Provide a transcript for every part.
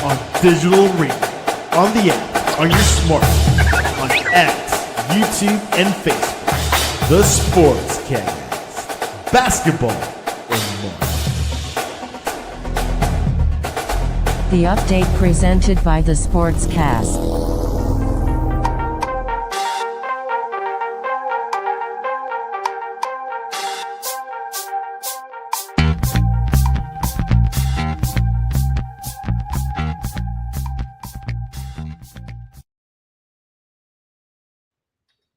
on digital radio, on the app, on your smartphone, on X, YouTube, and Facebook. The Sportscast. Basketball and more. The update presented by the Sportscast.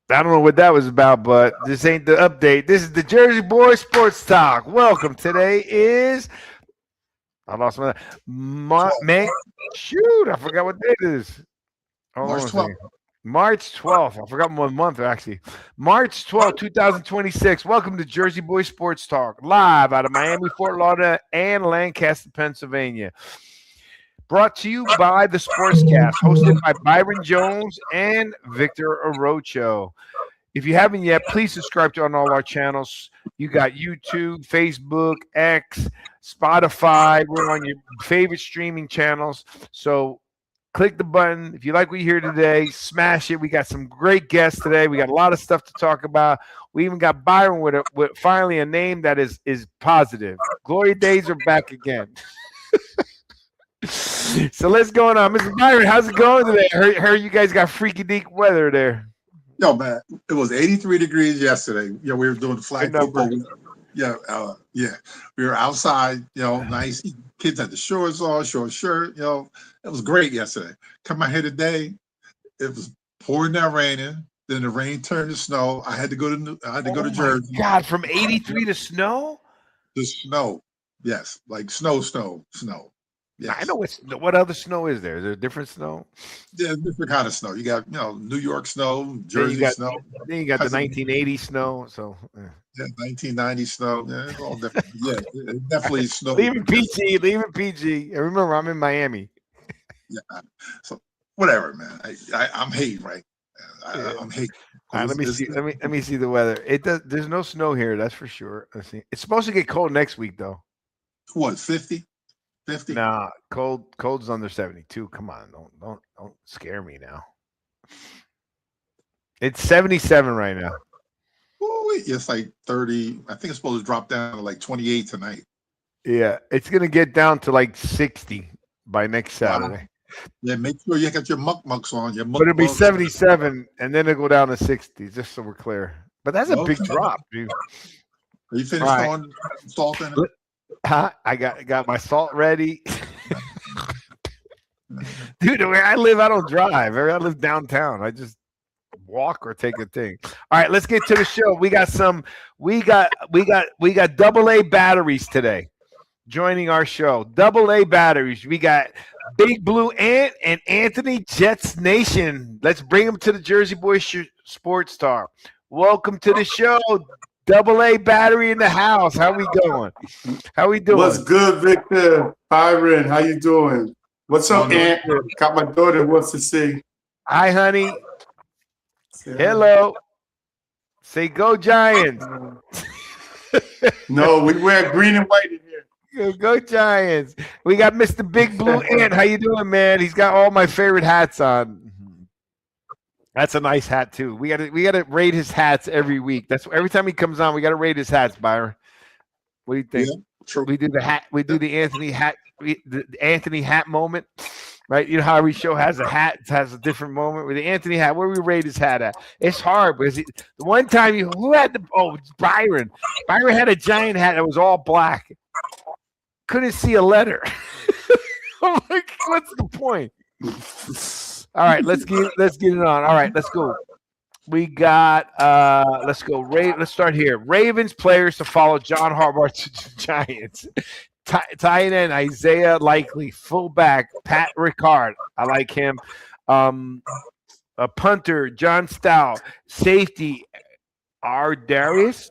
I don't know what that was about, but this ain't the update. This is the Jersey Boys Sports Talk. Welcome. Today is I forgot what date it is. March 12th. March 12th. I forgot what month actually. March 12th, 2026. Welcome to Jersey Boys Sports Talk, live out of Miami, Fort Lauderdale, and Lancaster, Pennsylvania. Brought to you by the Sportscast, hosted by Byron Jones and Victor Arocho. If you haven't yet, please subscribe to on all our channels. You got YouTube, Facebook, X, Spotify. We're on your favorite streaming channels. So click the button. If you like what you hear today, smash it. We got some great guests today. We got a lot of stuff to talk about. We even got Byron with finally a name that is positive. Glory days are back again. So let's go on. Mr. Byron, how's it going today? Heard you guys got freaky deep weather there. Yo, man, it was 83 degrees yesterday. We were doing flag football. Yeah. We were outside, nice. Kids had the shorts on, short shirt, it was great yesterday. Come out here today, it was pouring down raining. Then the rain turned to snow. I had to go to Jersey. God, from 83 to snow? The snow. Yes, like snow. Yes. I know what other snow is there? Is there a different snow? Yeah, different kind of snow. You got, New York snow, Jersey snow. Then you got the 1980 snow. So yeah, 1990 snow. Yeah, it's all different. Yeah, it definitely snow. Leave it PG. And remember, I'm in Miami. Yeah. So whatever, man. I'm hating, right? I'm hating. All right, let me see the weather. There's no snow here, that's for sure. Let's see. It's supposed to get cold next week though. What, 50? 50? Nah, cold's under 72. Come on, don't scare me now. It's 77 right now. Ooh, it's like 30. I think it's supposed to drop down to like 28 tonight. Yeah, it's gonna get down to like 60 by next Saturday. Yeah, make sure you got your mucks on. But it'll be 77, and then it'll go down to 60, just so we're clear. But that's a big drop, dude. Are you finished throwing salt in it? I got my salt ready. Dude, where I live, I don't drive. I live downtown. I just walk or take a thing. All right, let's get to the show. We got AA batteries today joining our show. AA batteries. We got Big Blue Ant and Anthony Jets Nation. Let's bring them to the Jersey Boys Sports Talk. Welcome to the show. AA battery in the house. How we going? How we doing? What's good, Victor? Byron, how you doing? What's up, Ant? Got my daughter wants to see. Hi, honey. Hello. Say go Giants. No, we wear green and white in here. Go Giants. We got Mr. Big Blue Ant. How you doing, man? He's got all my favorite hats on. That's a nice hat too. We gotta rate his hats every week. That's every time he comes on, we gotta rate his hats, Byron. What do you think? Yeah, true. We do the hat. We do the Anthony hat moment, right? You know how every show has a hat, has a different moment. With the Anthony hat, where we rate his hat at? It's hard because the one time who had Byron. Byron had a giant hat that was all black. Couldn't see a letter. I'm like, what's the point? All right, let's get it on. All right, let's go. We got let's go. Let's start here. Ravens players to follow John Harbaugh to Giants. Tight end Isaiah Likely, fullback Pat Ricard. I like him. A punter John Stout, safety Darius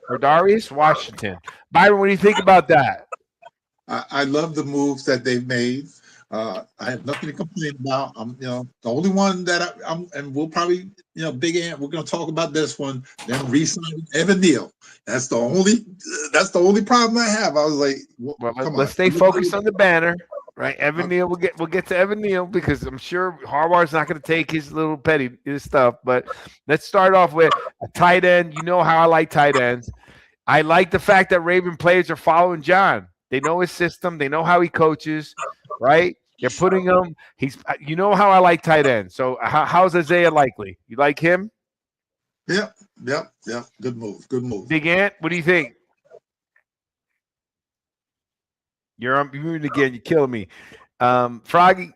Washington. Byron, what do you think about that? I love the moves that they've made. I have nothing to complain about. The only one that and we'll probably, Big Ant, we're going to talk about this one. Then re-sign Evan Neal. That's the only problem I have. I was like, let's stay focused on the banner. Right, Evan Neal. We'll get to Evan Neal because I'm sure Harbaugh's not going to take his little his stuff. But let's start off with a tight end. You know how I like tight ends. I like the fact that Raven players are following John. They know his system. They know how he coaches. Right? They're putting him. You know how I like tight ends. So how's Isaiah Likely? You like him? Yep. Good move. Big Ant, what do you think? You're muted again. You're killing me. Froggy?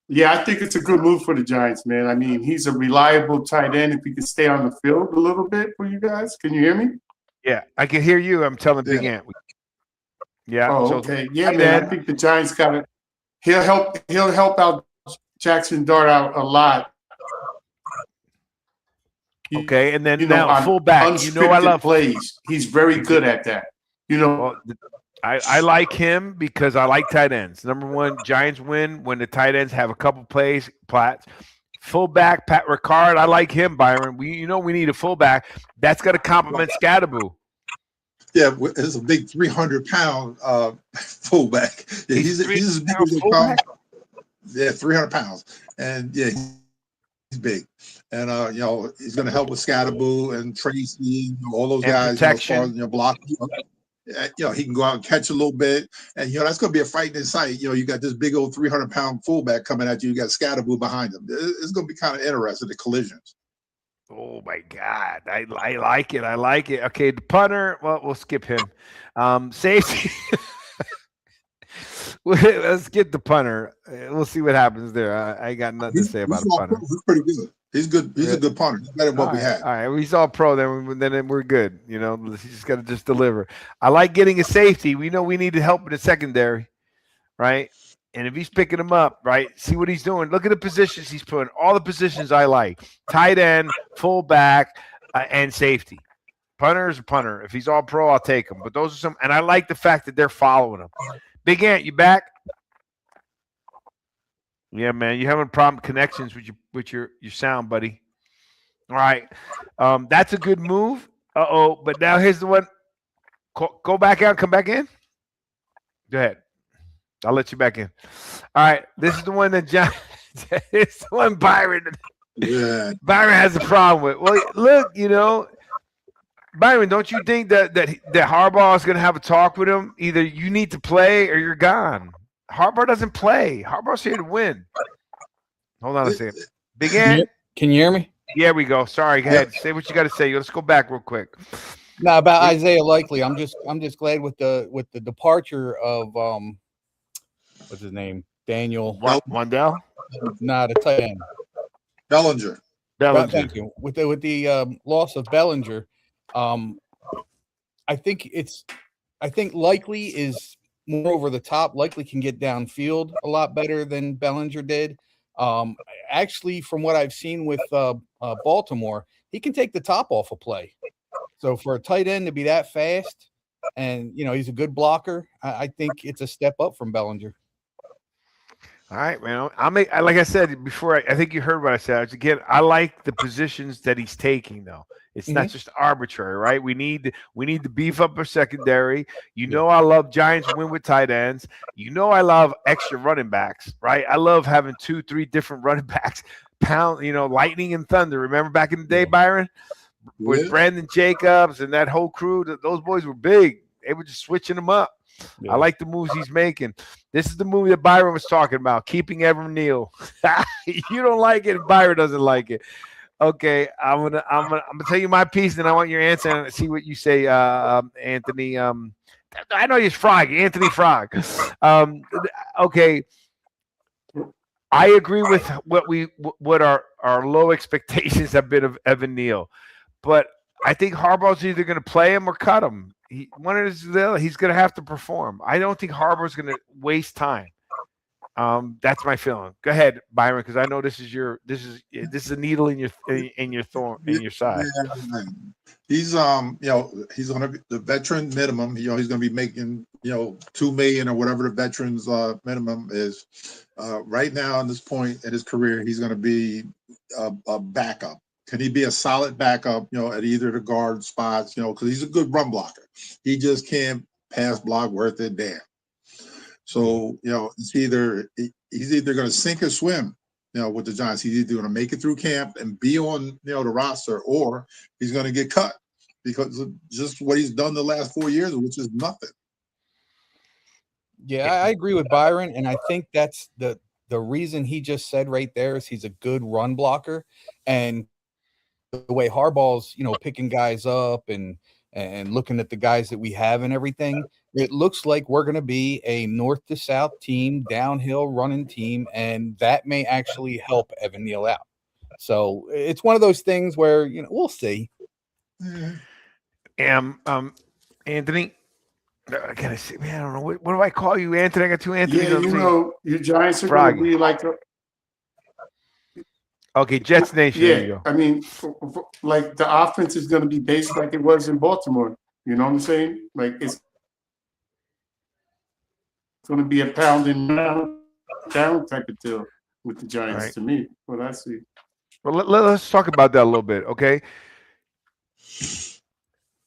Yeah, I think it's a good move for the Giants, man. I mean, he's a reliable tight end if he can stay on the field a little bit for you guys. Can you hear me? Yeah, I can hear you. I'm telling Big Ant. Yeah. Oh, okay. Yeah, man. I think the Giants got it. He'll help out Jackson Dart out a lot. Okay, and then now fullback. You know I love plays. He's very good at that. You know. Well, I like him because I like tight ends. Number one, Giants win when the tight ends have a couple plays. Fullback, Pat Ricard, I like him, Byron. We need a fullback. That's got to complement Scadaboo. Yeah, it's a big 300-pound fullback. Yeah, he's as big as a yeah, 300 pounds. And yeah, he's big. And he's going to help with Scadaboo and Tracy, all those guys. Protection. Block. He can go out and catch a little bit, and that's going to be a frightening sight. You got this big old 300-pound fullback coming at you. You got Scadaboo behind him. It's going to be kind of interesting, the collisions. Oh my God, I like it. I like it. Okay, the punter. Well, we'll skip him. Safety. Let's get the punter. We'll see what happens there. I got nothing to say about a punter. He's pretty good. He's good. He's a good punter. He's better than what we had. All right, he's all pro. Then we're good. He's just got to just deliver. I like getting a safety. We know we need help in the secondary, right? And if he's picking them up, right, see what he's doing. Look at the positions he's putting. All the positions I like: tight end, fullback, and safety. Punter is a punter. If he's all pro, I'll take him. But those are some, and I like the fact that they're following him. Big Ant, you back? Yeah, man, you having problem connections with your sound, buddy. All right, that's a good move. But now here's the one. Go back out, come back in. Go ahead. I'll let you back in. All right, this is the one that John. It's the one Byron. Yeah. Byron has a problem with. Well, look, Byron, don't you think that Harbaugh is going to have a talk with him? Either you need to play or you're gone. Harbaugh doesn't play. Harbaugh's here to win. Hold on a second. Big Ant? Can you hear me? Yeah, we go. Sorry, go ahead. Say what you got to say. Let's go back real quick. No, about Isaiah Likely. I'm just glad with the departure of what's his name? Daniel Wandell? Not a tight end. Bellinger. Thank you. With the loss of Bellinger, I think Likely is more over the top. Likely can get downfield a lot better than Bellinger did. Actually, from what I've seen with Baltimore, he can take the top off a play. So for a tight end to be that fast, and he's a good blocker, I think it's a step up from Bellinger. All right, man. Like I said before, I think you heard what I said. Again, I like the positions that he's taking, though. It's not just arbitrary, right? We need to beef up our secondary. I love Giants win with tight ends. I love extra running backs, right? I love having 2-3 different running backs. Lightning and thunder. Remember back in the day, Byron? With Brandon Jacobs and that whole crew, those boys were big. They were just switching them up. Yeah. I like the moves he's making. This is the movie that Byron was talking about, keeping Evan Neal. You don't like it, Byron doesn't like it. Okay, I'm gonna tell you my piece, and I want your answer and see what you say, Anthony. I know he's Frog, Anthony Frog. Okay, I agree with what our low expectations have been of Evan Neal, but I think Harbaugh's either going to play him or cut him. He's going to have to perform. I don't think Harbaugh's going to waste time. That's my feeling. Go ahead, Byron, because I know this is a needle in your thorn in your side. Yeah, he's he's on the veteran minimum. He's going to be making $2 million or whatever the veterans minimum is. Right now, in this point in his career, he's going to be a backup. Can he be a solid backup, at either of the guard spots, because he's a good run blocker. He just can't pass block worth a damn. So, he's either going to sink or swim, with the Giants. He's either going to make it through camp and be on, the roster, or he's going to get cut because of just what he's done the last 4 years, which is nothing. Yeah, I agree with Byron, and I think that's the reason he just said right there is he's a good run blocker, and the way Harbaugh's, picking guys up and looking at the guys that we have and everything, it looks like we're going to be a north to south team, downhill running team, and that may actually help Evan Neal out. So it's one of those things where, we'll see. Anthony, I gotta say, man, I don't know what do I call you, Anthony? I got two Anthony's. Yeah, your Giants are going to be like. Okay, Jets Nation. Yeah, there you go. I mean, like the offense is going to be based like it was in Baltimore. You know what I'm saying? Like it's going to be a pounding down type of deal with the Giants to me. What I see. Well, let's talk about that a little bit, okay?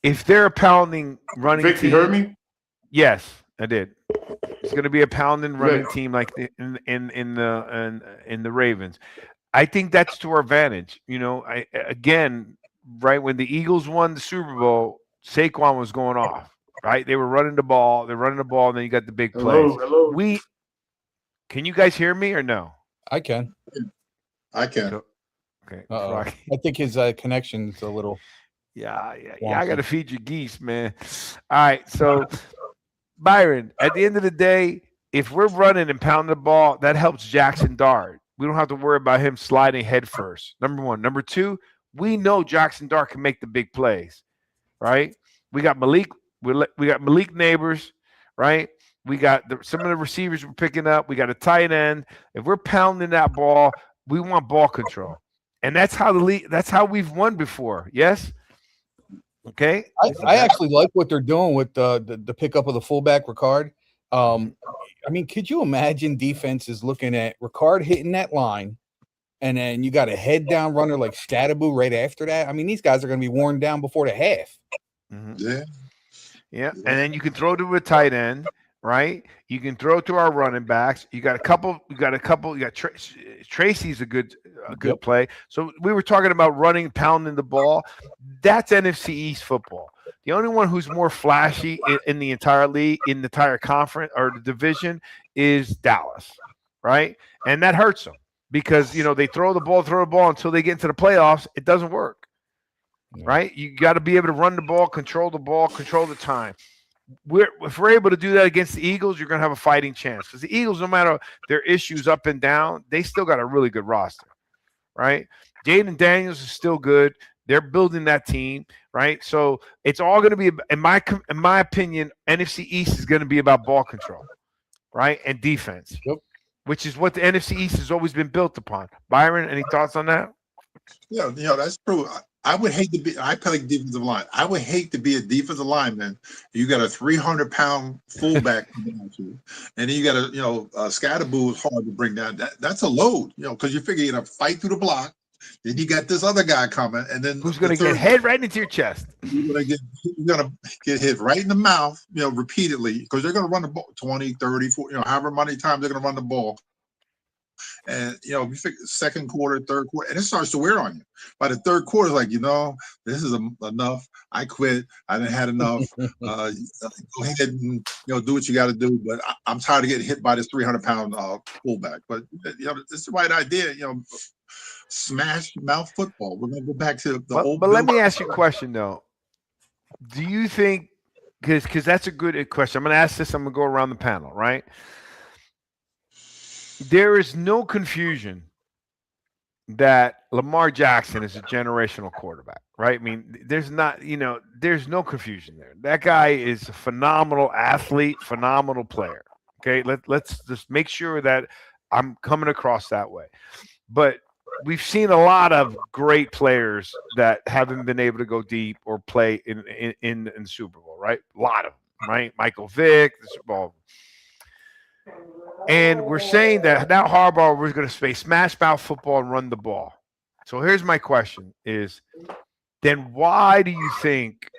If they're a pounding running Vic, team, you heard me? Yes, I did. It's going to be a pounding running team like in the Ravens. I think that's to our advantage. Right when the Eagles won the Super Bowl, Saquon was going off. Right, they were running the ball. They're running the ball, and then you got the big plays. Hello. Can you guys hear me or no? I can. I can. Okay. I think his connection's a little. Yeah. I got to feed you geese, man. All right, so Byron, at the end of the day, if we're running and pounding the ball, that helps Jackson Dart. We don't have to worry about him sliding head first. Number one. Number two, we know Jackson Dart can make the big plays, right? We got Malik. We got Malik Neighbors, right? We got some of the receivers we're picking up. We got a tight end. If we're pounding that ball, we want ball control, and that's how that's how we've won before. Yes. Okay. I actually like what they're doing with the pickup of the fullback Ricard. I mean, could you imagine defenses looking at Ricard hitting that line, and then you got a head down runner like Scattaboo right after that? I mean, these guys are going to be worn down before the half. Mm-hmm. Yeah, and then you can throw to a tight end, right? You can throw to our running backs. You got a couple. Tracy's a good play. So we were talking about running, pounding the ball. That's NFC East football. The only one who's more flashy in the entire league, in the entire conference or the division, is Dallas, right? And that hurts them because they throw the ball until they get into the playoffs. It doesn't work. Right? You got to be able to run the ball, control the time. If we're able to do that against the Eagles, you're going to have a fighting chance. Because the Eagles, no matter their issues up and down, they still got a really good roster, right? Jaden Daniels is still good. They're building that team, right? So it's all going to be, in my opinion, NFC East is going to be about ball control, right, and defense, which is what the NFC East has always been built upon. Byron, any thoughts on that? Yeah, that's true. I would hate to be. I play defensive line. I would hate to be a defensive lineman. You got a 300-pound fullback, and then you got a Scattaboo is hard to bring down. That's a load, because you figure you're gonna fight through the block. Then you got this other guy coming, and then who's gonna get head right into your chest? You're gonna get hit right in the mouth, repeatedly, because they're gonna run the ball 20, 30, 40, however many times they're gonna run the ball. And you figure second quarter, third quarter, and it starts to wear on you. By the third quarter, like this is enough. I quit. I didn't had enough. Go ahead and do what you got to do. But I'm tired of getting hit by this 300-pound fullback. But it's the right idea. Smash mouth football. We're gonna go back to the old. But let me ask you a question though. Do you think? Because that's a good question. I'm going to ask this. I'm going to go around the panel, right? There is no confusion that Lamar Jackson is a generational quarterback, right? I mean, there's no confusion there. That guy is a phenomenal athlete, phenomenal player. Okay, let's just make sure that I'm coming across that way. But we've seen a lot of great players that haven't been able to go deep or play in the Super Bowl, right? A lot of them, right? Michael Vick, the Super Bowl. And we're saying that now Harbaugh, we're going to play smash mouth football and run the ball. So here's my question is, then why do you think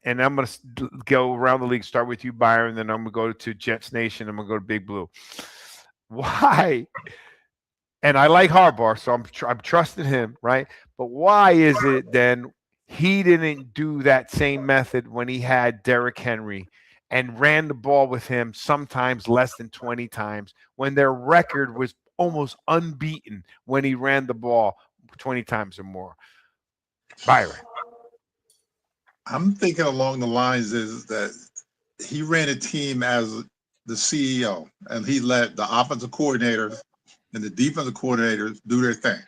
and I'm going to go around the league, start with you, Byron, then I'm going to go to Jets Nation, I'm going to go to Big Blue. Why? And I like Harbaugh, so I'm trusting him, right? But why is it then he didn't do that same method when he had Derrick Henry and ran the ball with him sometimes less than 20 times when their record was almost unbeaten when he ran the ball 20 times or more? Byron. I'm thinking along the lines is that he ran a team as the CEO, and he let the offensive coordinators and the defensive coordinators do their thing.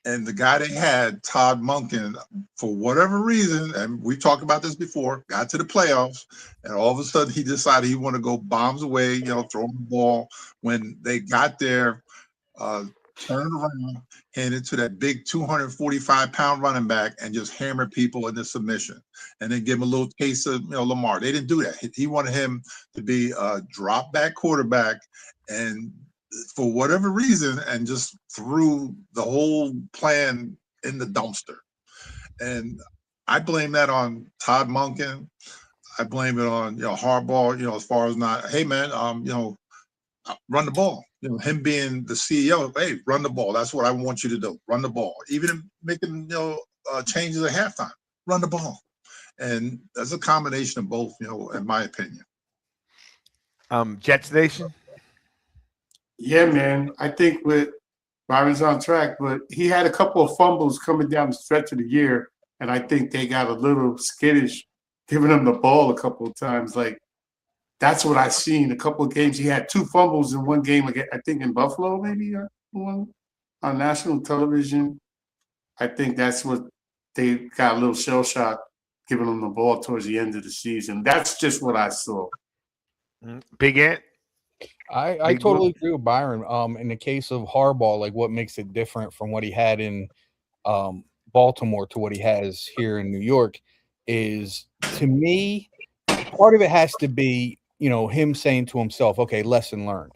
And the guy they had, Todd Monken, for whatever reason, and we talked about this before, got to the playoffs, and all of a sudden he decided he wanted to go bombs away, throwing the ball. When they got there, turned around, handed to that big 245-pound running back, and just hammered people into submission, and then give him a little taste of Lamar. They didn't do that. He wanted him to be a drop back quarterback, and for whatever reason, and just threw the whole plan in the dumpster. And I blame that on Todd Monken. I blame it on Harbaugh. As far as not, hey man, run the ball. Him being the CEO, hey, run the ball. That's what I want you to do. Run the ball. Even making changes at halftime, run the ball. And that's a combination of both, in my opinion. Jets Nation. Yeah, man. I think with Byron's on track, but he had a couple of fumbles coming down the stretch of the year, and I think they got a little skittish giving him the ball a couple of times. Like, that's what I've seen. A couple of games, he had 2 fumbles in one game, I think in Buffalo, maybe, on national television. I think that's what they got a little shell shock giving him the ball towards the end of the season. That's just what I saw. Big Ant. I totally agree with Byron. In the case of Harbaugh, like what makes it different from what he had in Baltimore to what he has here in New York is, to me, part of it has to be, him saying to himself, okay, lesson learned.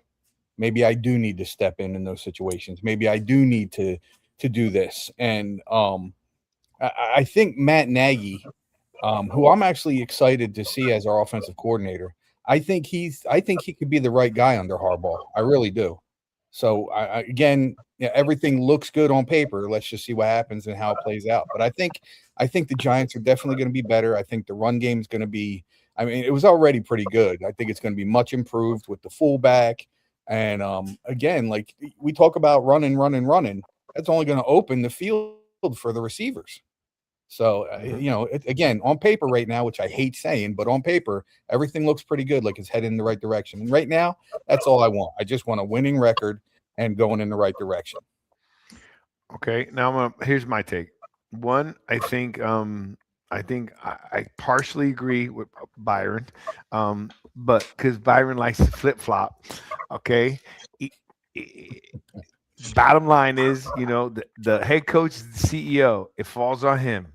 Maybe I do need to step in those situations. Maybe I do need to do this. And I think Matt Nagy, who I'm actually excited to see as our offensive coordinator, I think he could be the right guy under Harbaugh. I really do. So again, everything looks good on paper. Let's just see what happens and how it plays out. But I think the Giants are definitely going to be better. I think the run game is going to be. I mean, it was already pretty good. I think it's going to be much improved with the fullback. And again, like we talk about running. That's only going to open the field for the receivers. So, again, on paper right now, which I hate saying, but on paper, everything looks pretty good, like it's heading in the right direction. And right now, that's all I want. I just want a winning record and going in the right direction. Okay, now here's my take. One, I think I partially agree with Byron, but because Byron likes to flip flop. Okay, bottom line is, the head coach is the CEO. It falls on him.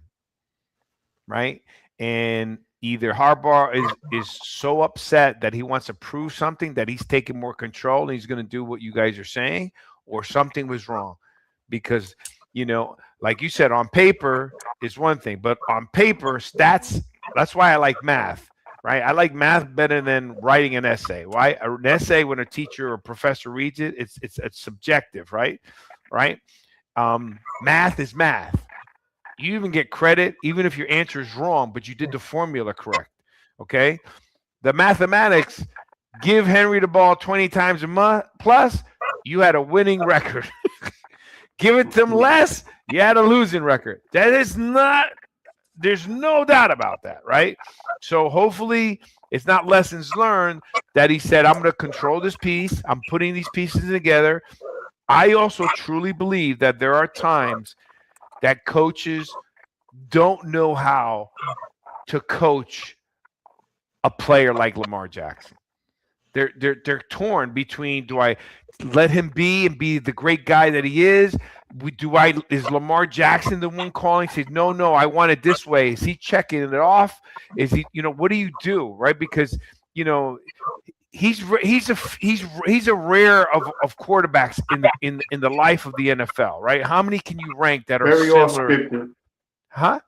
Right. And either Harbaugh is so upset that he wants to prove something, that he's taking more control and he's going to do what you guys are saying, or something was wrong. Because, like you said, on paper is one thing, but on paper, stats, that's why I like math, right? I like math better than writing an essay. Why? An essay, when a teacher or professor reads it, it's subjective, right? Right? Math is math. You even get credit, even if your answer is wrong, but you did the formula correct. Okay. The mathematics, give Henry the ball 20 times a month plus, you had a winning record. Give it to him less, you had a losing record. There's no doubt about that, right? So hopefully it's not lessons learned that he said, I'm going to control this piece. I'm putting these pieces together. I also truly believe that there are times that coaches don't know how to coach a player like Lamar Jackson. They're torn between, do I let him be and be the great guy that he is? Is Lamar Jackson the one calling? Says, no, I want it this way. Is he checking it off? Is he, what do you do, right? Because he's a rare of quarterbacks in the life of the NFL, right? How many can you rank that are very similar? auspicious. Huh?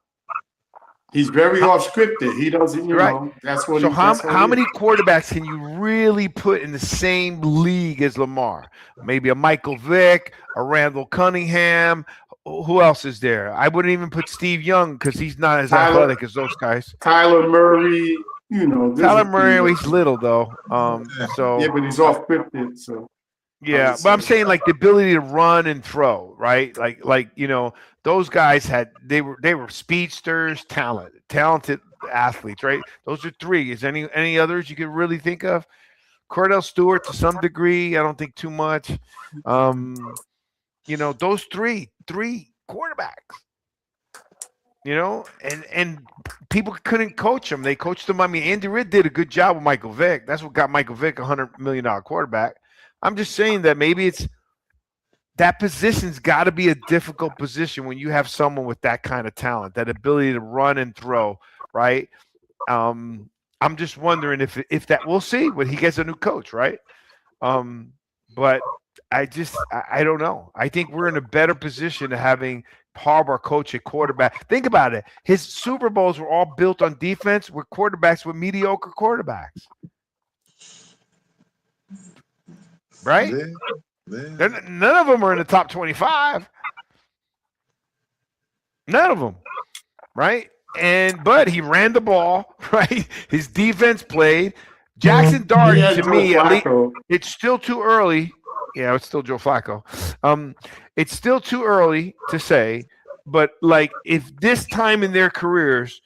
He's very off scripted. He doesn't, you Right. know, that's what So he how many quarterbacks can you really put in the same league as Lamar? Maybe a Michael Vick, a Randall Cunningham. Who else is there? I wouldn't even put Steve Young because he's not as athletic as those guys. Kyler Murray, you know. Kyler Murray, he's little though. So yeah, but he's off scripted. So yeah, but I'm saying like the ability to run and throw, right? Like you know, those guys they were speedsters, talented athletes, right? Those are three. Is any others you could really think of? Cordell Stewart to some degree, I don't think too much. You know, those three quarterbacks. You know, and people couldn't coach them. They coached them. I mean, Andy Reid did a good job with Michael Vick. That's what got Michael Vick $100 million quarterback. I'm just saying that maybe that position's got to be a difficult position when you have someone with that kind of talent, that ability to run and throw, right? I'm just wondering if that, we'll see when he gets a new coach, right? But I don't know. I think we're in a better position to having Harbaugh coach at quarterback. Think about it. His Super Bowls were all built on defense with quarterbacks with mediocre quarterbacks. Right? None of them are in the top 25. None of them. Right? But he ran the ball, right? His defense played. Jackson Dart, to me, at least, it's still too early. Yeah, it's still Joe Flacco. It's still too early to say, but like if this time in their careers,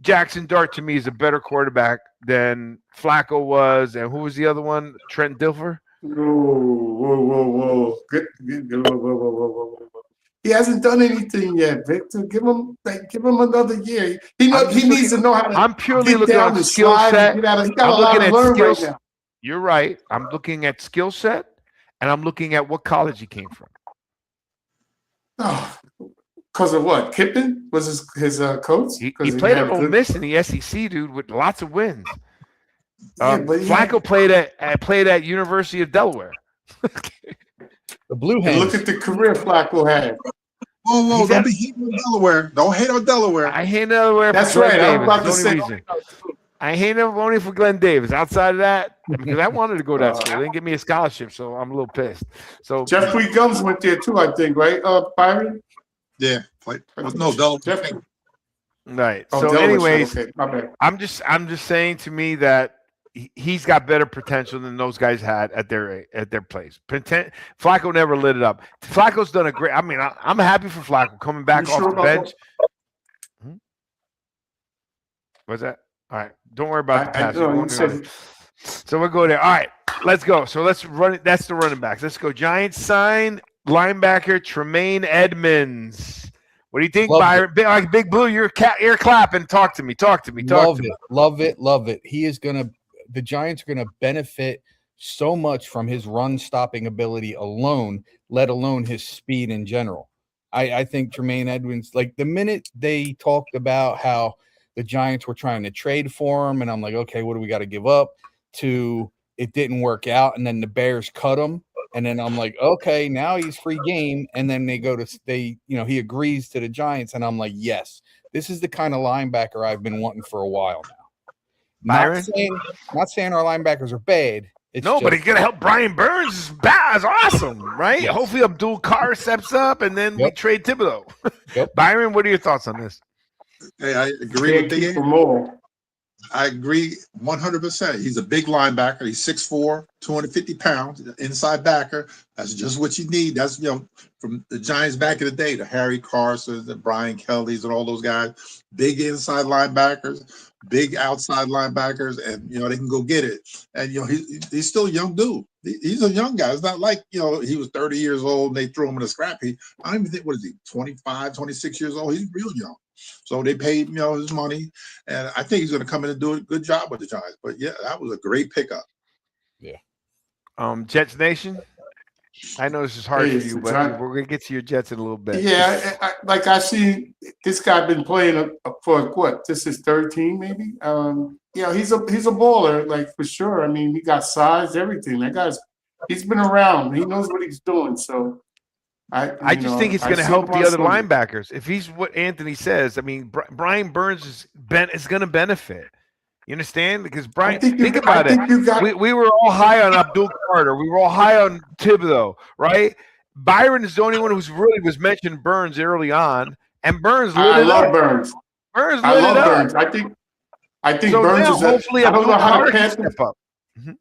Jackson Dart to me is a better quarterback than Flacco was, and who was the other one? Trent Dilfer. Whoa. Whoa. He hasn't done anything yet, Victor. Give him another year. He needs to know how to. I'm purely looking at skill set. I'm looking at skills. Right, you're right. I'm looking at skill set, and I'm looking at what college he came from. Oh, because of what? Kippen was his coach. He played at Ole Miss in the SEC, dude, with lots of wins. Flacco played at University of Delaware. The Blue Hens. Look at the career Flacco had. Whoa! Don't be hating on Delaware. Don't hate on Delaware. I hate Delaware. That's for right. Glenn I'm about Davis. to say. Reason. I hate him only for Glenn Davis. Outside of that, because I wanted to go to that school. They didn't give me a scholarship, so I'm a little pissed. So Jeffrey Gums went there too, I think, right? Byron. Yeah. No, Delaware. Jeffrey. Right. Oh, so, Delaware, anyways, okay. My bad. I'm just saying to me that he's got better potential than those guys had at their place. Flacco never lit it up. Flacco's done a great. I mean, I'm happy for Flacco coming back off the bench. What's that? All right, don't worry about the pass. So we'll go there. All right, let's go. So let's run it. That's the running backs. Let's go. Giants sign linebacker Tremaine Edmonds. What do you think, Byron? Big Blue, you're clapping. Talk to me. Love it. He is gonna. The Giants are gonna benefit so much from his run-stopping ability alone, let alone his speed in general. I think Tremaine Edmonds. Like the minute they talked about how the Giants were trying to trade for him, and I'm like, okay, what do we got to give up? To it didn't work out, and then the Bears cut him, and then I'm like, okay, now he's free game, and then he agrees to the Giants, and I'm like, yes, this is the kind of linebacker I've been wanting for a while now. Byron? Not saying our linebackers are bad. But he's gonna help Brian Burns. Is awesome, right? Yes. Hopefully, Abdul Carr steps up, and then we trade Thibodeau. Yep. Byron, what are your thoughts on this? Hey, I agree with you. I agree 100%. He's a big linebacker. He's 6'4", 250 pounds, inside backer. That's just what you need. That's, from the Giants back in the day, the Harry Carsons, the Brian Kellys, and all those guys. Big inside linebackers, big outside linebackers, and, they can go get it. And, he's still a young dude. He's a young guy. It's not like, he was 30 years old and they threw him in a scrap heap. I don't even think, 25, 26 years old? He's real young. So they paid, his money, and I think he's going to come in and do a good job with the Giants. But yeah, that was a great pickup. Yeah. Jets Nation. I know this is hard for you, but we're going to get to your Jets in a little bit. Yeah, I see this guy been playing for what? This is 13, maybe. He's a baller, like for sure. I mean, he got size, everything. That he's been around. He knows what he's doing. So I just think it's going to help the other linebackers. If he's what Anthony says, I mean, Brian Burns is going to benefit. You understand? Because Brian, think about it. We were all high on Abdul Carter. We were all high on Thibodeau, right? Byron is the only one who's really was mentioned Burns early on, and Burns lit it up. Burns. Burns lit it up. Burns. I think so Burns now, is. Hopefully, I don't know how the Panthers step up. Mm-hmm.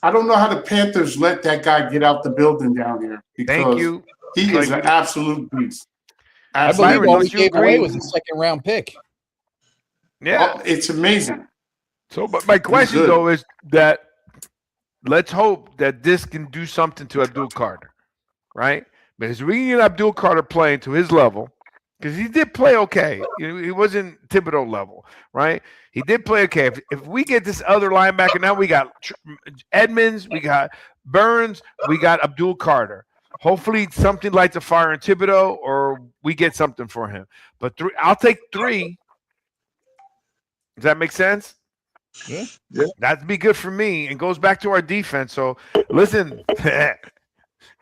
I don't know how the Panthers let that guy get out the building down here. Thank you. He is an absolute beast. I believe all we gave away was a second-round pick. Yeah, it's amazing. So, but my question though is that let's hope that this can do something to Abdul Carter, right? Because we can get Abdul Carter playing to his level, because he did play okay. He wasn't Thibodeau level, right? He did play okay. If we get this other linebacker, now we got Edmonds, we got Burns, we got Abdul Carter. Hopefully something lights a fire in Thibodeau, or we get something for him. But I'll take 3. Does that make sense? Yeah. That'd be good for me, and goes back to our defense. So listen,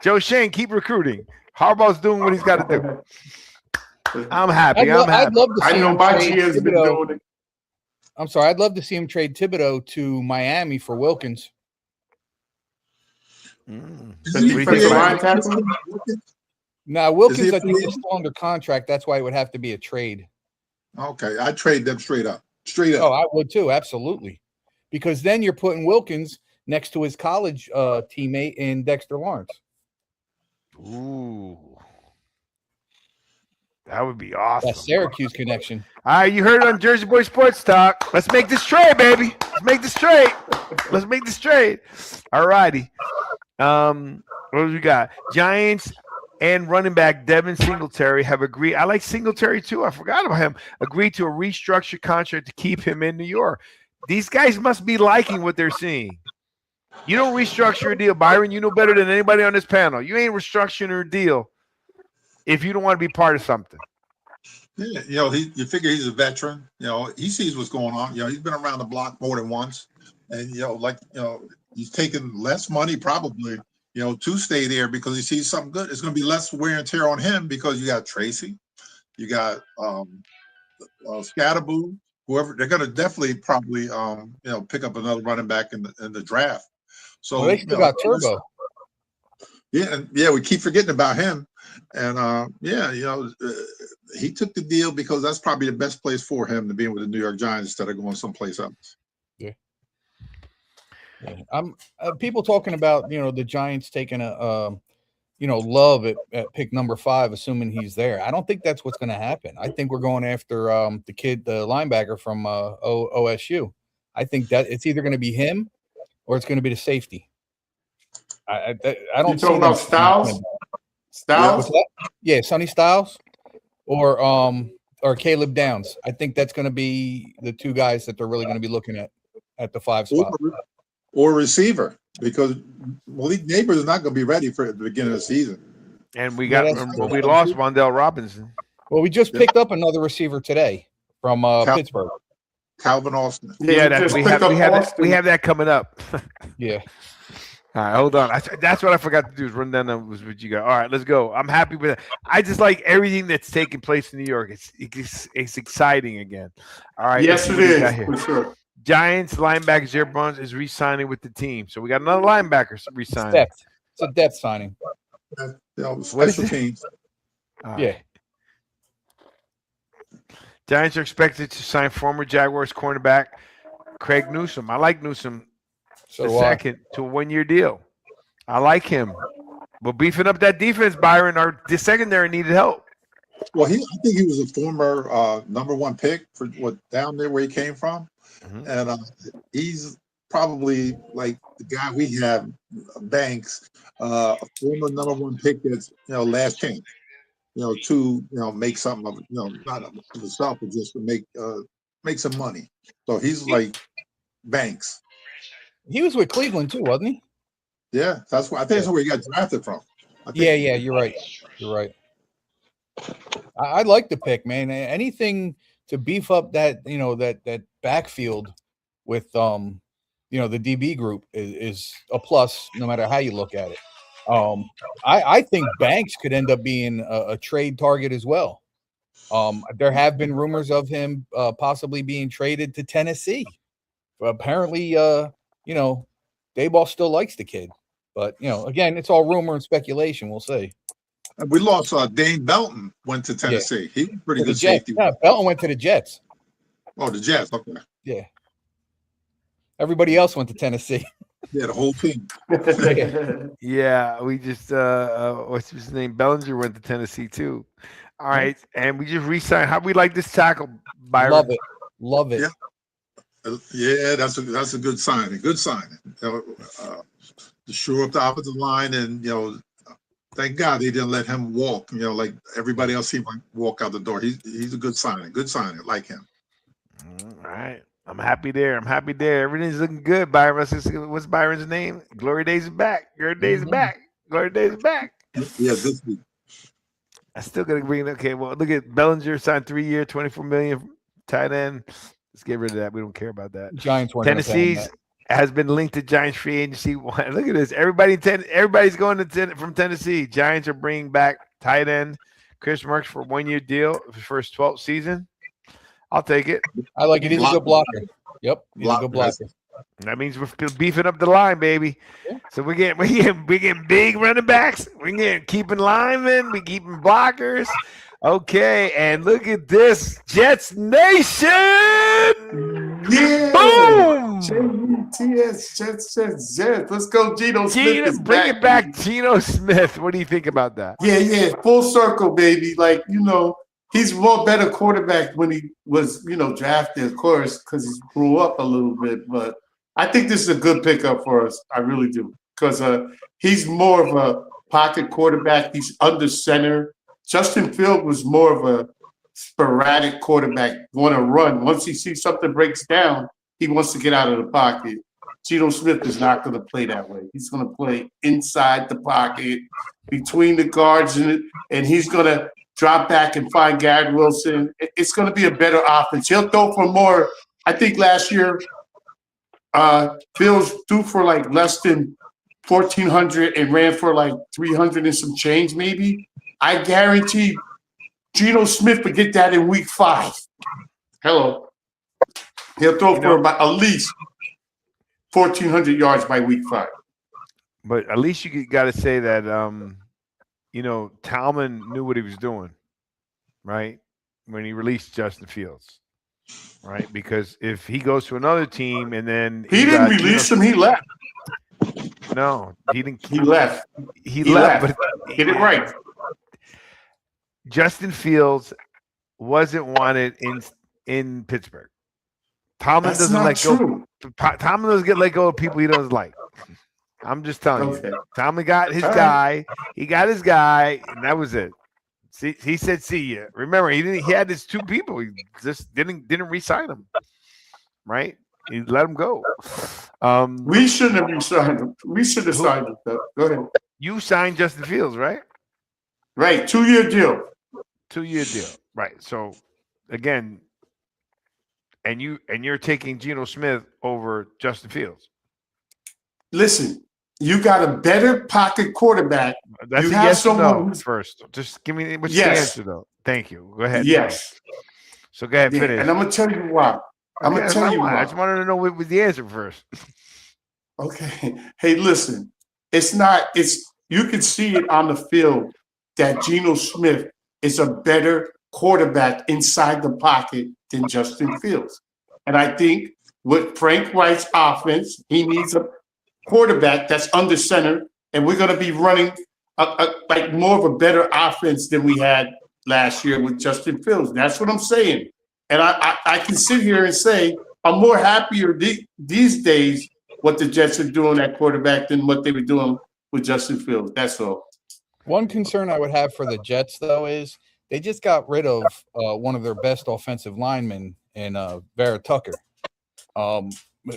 Joe Shane, keep recruiting. Harbaugh's doing what he's got to do. I'm happy. I'd love to see I know him my trade GM's been doing it. I'm sorry. I'd love to see him trade Thibodeau to Miami for Wilkins. Now Wilkins, I think, is still under contract. That's why it would have to be a trade. Okay, I'd trade them straight up. Oh, I would too, absolutely. Because then you're putting Wilkins next to his college teammate in Dexter Lawrence. Ooh. That would be awesome. That Syracuse connection. All right, you heard it on Jersey Boy Sports Talk. Let's make this trade, baby. Let's make this trade. All righty. What do we got? Giants and running back Devin Singletary have agreed. I like Singletary too. I forgot about him. Agreed to a restructured contract to keep him in New York. These guys must be liking what they're seeing. You don't restructure a deal, Byron. You know better than anybody on this panel. You ain't restructuring a deal if you don't want to be part of something. Yeah, you figure he's a veteran. He sees what's going on. He's been around the block more than once, and he's taking less money probably. To stay there because he sees something good. It's going to be less wear and tear on him because you got Tracy, you got Scatterboo, whoever. They're going to definitely probably pick up another running back in the draft. So they still got Turbo. Yeah, we keep forgetting about him. And he took the deal because that's probably the best place for him to be with the New York Giants instead of going someplace else. Yeah. I'm people talking about the Giants taking a Love at pick number 5, assuming he's there. I don't think that's what's going to happen. I think we're going after the linebacker from OSU. I think that it's either going to be him or it's going to be the safety. I don't. You talking about Styles? Styles? Yeah, Sonny Styles or Caleb Downs. I think that's going to be the 2 guys that they're really going to be looking at the 5 spot. Or receiver, because Malik Neighbors is not going to be ready for the beginning of the season. And we lost Wan'Dale Robinson. Well, we just picked up another receiver today from Pittsburgh. Calvin Austin. We have that coming up. Yeah. All right, hold on. That's what I forgot to do is run down what you got. All right, let's go. I'm happy with it. I just like everything that's taking place in New York. It's exciting again. All right. Yes, it is. For sure. Giants linebacker Jared Barnes is re-signing with the team. So we got another linebacker re-signing. It's a depth signing. Special teams. Yeah. Giants are expected to sign former Jaguars cornerback Craig Newsome. I like Newsome second to a 1-year deal. I like him. We're beefing up that defense, Byron. The secondary needed help. Well, I think he was a former number 1 pick for down there where he came from. Mm-hmm. And he's probably like the guy we have, Banks, a former number 1 pick that's last chance, to make something of it, not for himself, but just to make some money. So he's like Banks. He was with Cleveland too, wasn't he? Yeah, that's why I think that's where he got drafted from. Yeah, you're right. You're right. I like the pick, man. Anything to beef up that that backfield with the DB group is a plus, no matter how you look at it. I think Banks could end up being a trade target as well. There have been rumors of him possibly being traded to Tennessee. But apparently, Dayball still likes the kid. But, again, it's all rumor and speculation. We'll see. We lost Dane Belton, went to Tennessee. He was pretty good safety. Yeah, Belton went to the Jets. Oh, the Jets. Okay. Yeah. Everybody else went to Tennessee. Yeah, the whole team. Yeah, we just what's his name? Bellinger went to Tennessee too. All right, and we just re-signed. How we like this tackle, Byron? Love it. Yeah, that's a good signing. Good signing. To shore up the offensive line, and thank God they didn't let him walk. Like everybody else, he might walk out the door. He's a good signing. Good signing. Like him. All right. I'm happy there. Everything's looking good, Byron. What's Byron's name? Glory days is back. Glory days is back. Glory days is back. Yeah, this week. I still gotta bring. Okay, well, look at Bellinger signed 3-year, $24 million tight end. Let's get rid of that. We don't care about that. Giants weren't. Tennessee's has been linked to Giants free agency. Look at this. Everybody's going from Tennessee. Giants are bringing back tight end Chris Merckx for a 1-year deal for his 12th season. I'll take it. I like it. He's a good blocker. Yep, he's a good blocker. That means we're beefing up the line, baby. Yeah. So we're getting big running backs. We're getting keeping linemen. We're keeping blockers. Okay, and look at this, Jets Nation! Yeah, boom! Jets. Let's go, Geno Smith. Bring it back, Geno Smith. What do you think about that? Yeah, full circle, baby. Like he's more better quarterback when he was, drafted, of course, because he grew up a little bit. But I think this is a good pickup for us. I really do. Because he's more of a pocket quarterback. He's under center. Justin Fields was more of a sporadic quarterback, want to run. Once he sees something breaks down, he wants to get out of the pocket. Geno Smith is not going to play that way. He's going to play inside the pocket, between the guards, and he's going to drop back and find Garrett Wilson. It's going to be a better offense. He'll throw for more. I think last year, Fields threw for like less than 1,400 and ran for like 300 and some change, maybe. I guarantee Geno Smith would get that in week 5. Hello. He'll throw for about at least 1,400 yards by week 5. But at least you got to say that Talman knew what he was doing, right? When he released Justin Fields, right? Because if he goes to another team and then he didn't release him, he left. No, he didn't. He left. He left. But get it right. Justin Fields wasn't wanted in Pittsburgh. Talman doesn't let go. Talman doesn't get let go of people he doesn't like. I'm just telling you. Tommy got his guy. He got his guy, and that was it. See, he said, "See ya." Remember, he had his 2 people. He just didn't re-sign him. Right? He let him go. We shouldn't have re-signed him. We should have signed him. Though. Go ahead. You signed Justin Fields, right? Right. 2-year deal. 2-year deal. Right. So again, and you're taking Geno Smith over Justin Fields. Listen. You got a better pocket quarterback. That's you a have yes or someone no first. Just give me what's the answer, though. Thank you. Go ahead. Yes. So go ahead, finish. And I'm going to tell you why. I just wanted to know what was the answer first. Okay. Hey, listen. You can see it on the field that Geno Smith is a better quarterback inside the pocket than Justin Fields. And I think with Frank Wright's offense, he needs a quarterback that's under center, and we're going to be running like more of a better offense than we had last year with Justin Fields. That's what I'm saying. And I can sit here and say I'm more happier these days what the Jets are doing at quarterback than what they were doing with Justin Fields. That's all. One concern I would have for the Jets, though, is they just got rid of one of their best offensive linemen in Vera Tucker.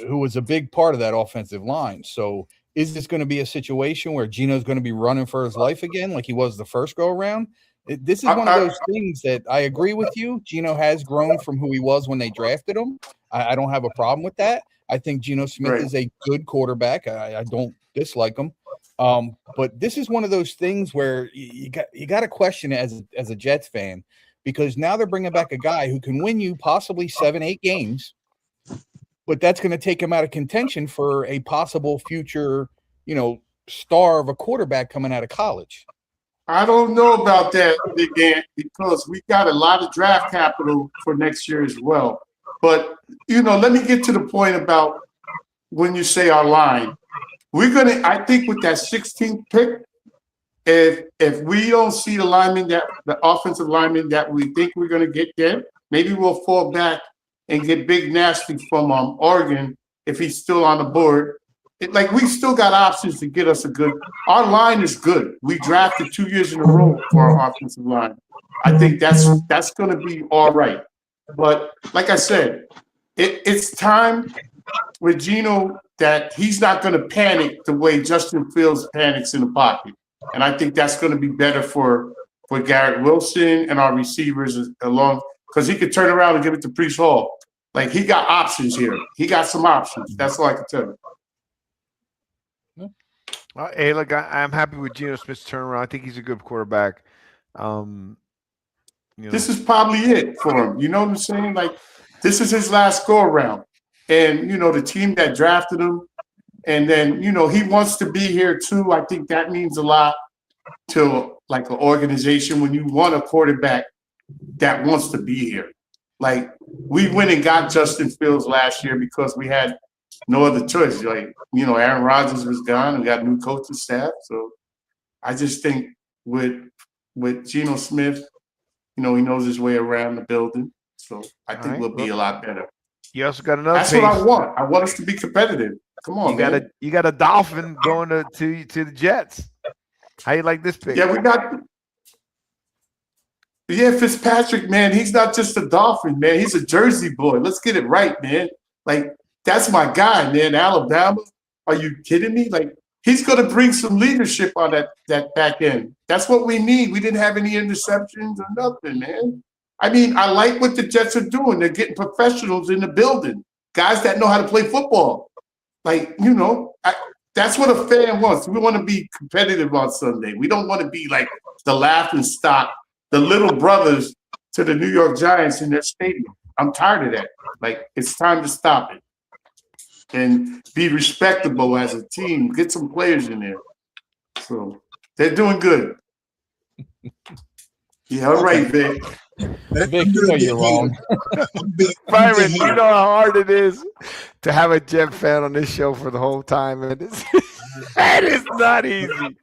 Who was a big part of that offensive line. So is this going to be a situation where Geno's going to be running for his life again like he was the first go-around? This is one of those things that I agree with you. Geno has grown from who he was when they drafted him. I don't have a problem with that. I think Geno Smith is a good quarterback. I don't dislike him. But this is one of those things where you got to question it as a Jets fan, because now they're bringing back a guy who can win you possibly 7-8 games, but that's going to take him out of contention for a possible future, star of a quarterback coming out of college. I don't know about that, Big Ant, because we got a lot of draft capital for next year as well. But, let me get to the point about when you say our line. I think with that 16th pick, if we don't see the offensive lineman that we think we're going to get there, maybe we'll fall back and get Big Nasty from Oregon if he's still on the board. We still got options to get us our line is good. We drafted 2 years in a row for our offensive line. I think that's going to be all right. But like I said, it's time with Geno that he's not going to panic the way Justin Fields panics in the pocket. And I think that's going to be better for Garrett Wilson and our receivers along, because he could turn around and give it to Breece Hall. He got options here. He got some options. That's all I can tell you. Hey, look, I'm happy with Geno Smith's turnaround. I think he's a good quarterback. This is probably it for him. You know what I'm saying? This is his last go-around. And, the team that drafted him, and then, he wants to be here too. I think that means a lot to, an organization when you want a quarterback that wants to be here. We went and got Justin Fields last year because we had no other choice. Aaron Rodgers was gone. We got a new coaching staff. So I just think with Geno Smith, he knows his way around the building. So I think we'll be a lot better. You also got another. That's what I want. I want us to be competitive. Come on, you got a Dolphin going to the Jets. How you like this pick? Yeah, we got. Yeah, Fitzpatrick, man, he's not just a Dolphin, man. He's a Jersey boy. Let's get it right, man. That's my guy, man. Alabama. Are you kidding me? He's going to bring some leadership on that back end. That's what we need. We didn't have any interceptions or nothing, man. I like what the Jets are doing. They're getting professionals in the building, guys that know how to play football. That's what a fan wants. We want to be competitive on Sunday. We don't want to be the laughing stock, the little brothers to the New York Giants in their stadium. I'm tired of that. It's time to stop it and be respectable as a team. Get some players in there. So they're doing good. Yeah, all right, Vic. Vic, you're wrong. Byron, you know how hard it is to have a Jet fan on this show for the whole time, and that is not easy.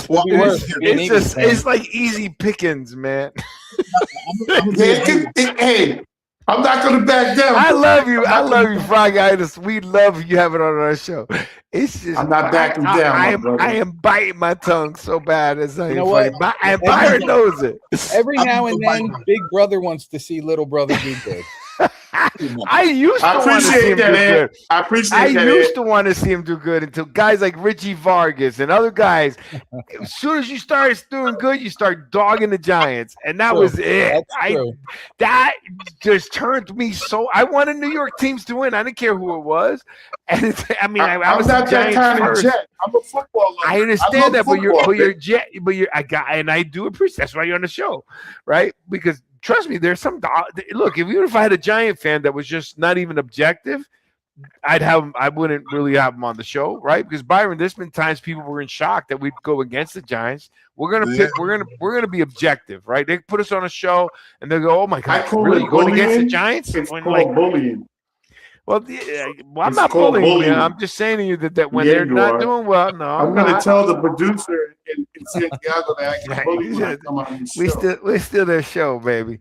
Well, It's like easy pickings, man. Hey, I'm not going to back down. I love you, Fry Guy. We love you having it on our show. It's just I'm not backing down. I am biting my tongue so bad. It's not You know funny. what? And Byron knows it. Every now and then, Big Brother wants to see Little Brother do good. I used to want to see him do good. I used to want to see him do good until guys like Richie Vargas and other guys. As soon as you start doing good, you start dogging the Giants, and that was it. That just turned me so. I wanted New York teams to win. I didn't care who it was. And I was not a that Giants kind first. of Jet. I'm a football. I understand that, but you're Jet. And I do appreciate. That's why you're on the show, right? Because trust me, there's some look. Even if I had a Giant fan that was just not even objective, I wouldn't really have him on the show, right? Because Byron, there's been times people were in shock that we'd go against the Giants. We're gonna be objective, right? They put us on a show and they go, "Oh my God, really going against the Giants?" It's called bullying. Well, I'm not bullying you. I'm just saying to you that when they're not doing well, no. I'm going to tell the producer in Santiago that I can bully when I come on the show. We're still their show, baby.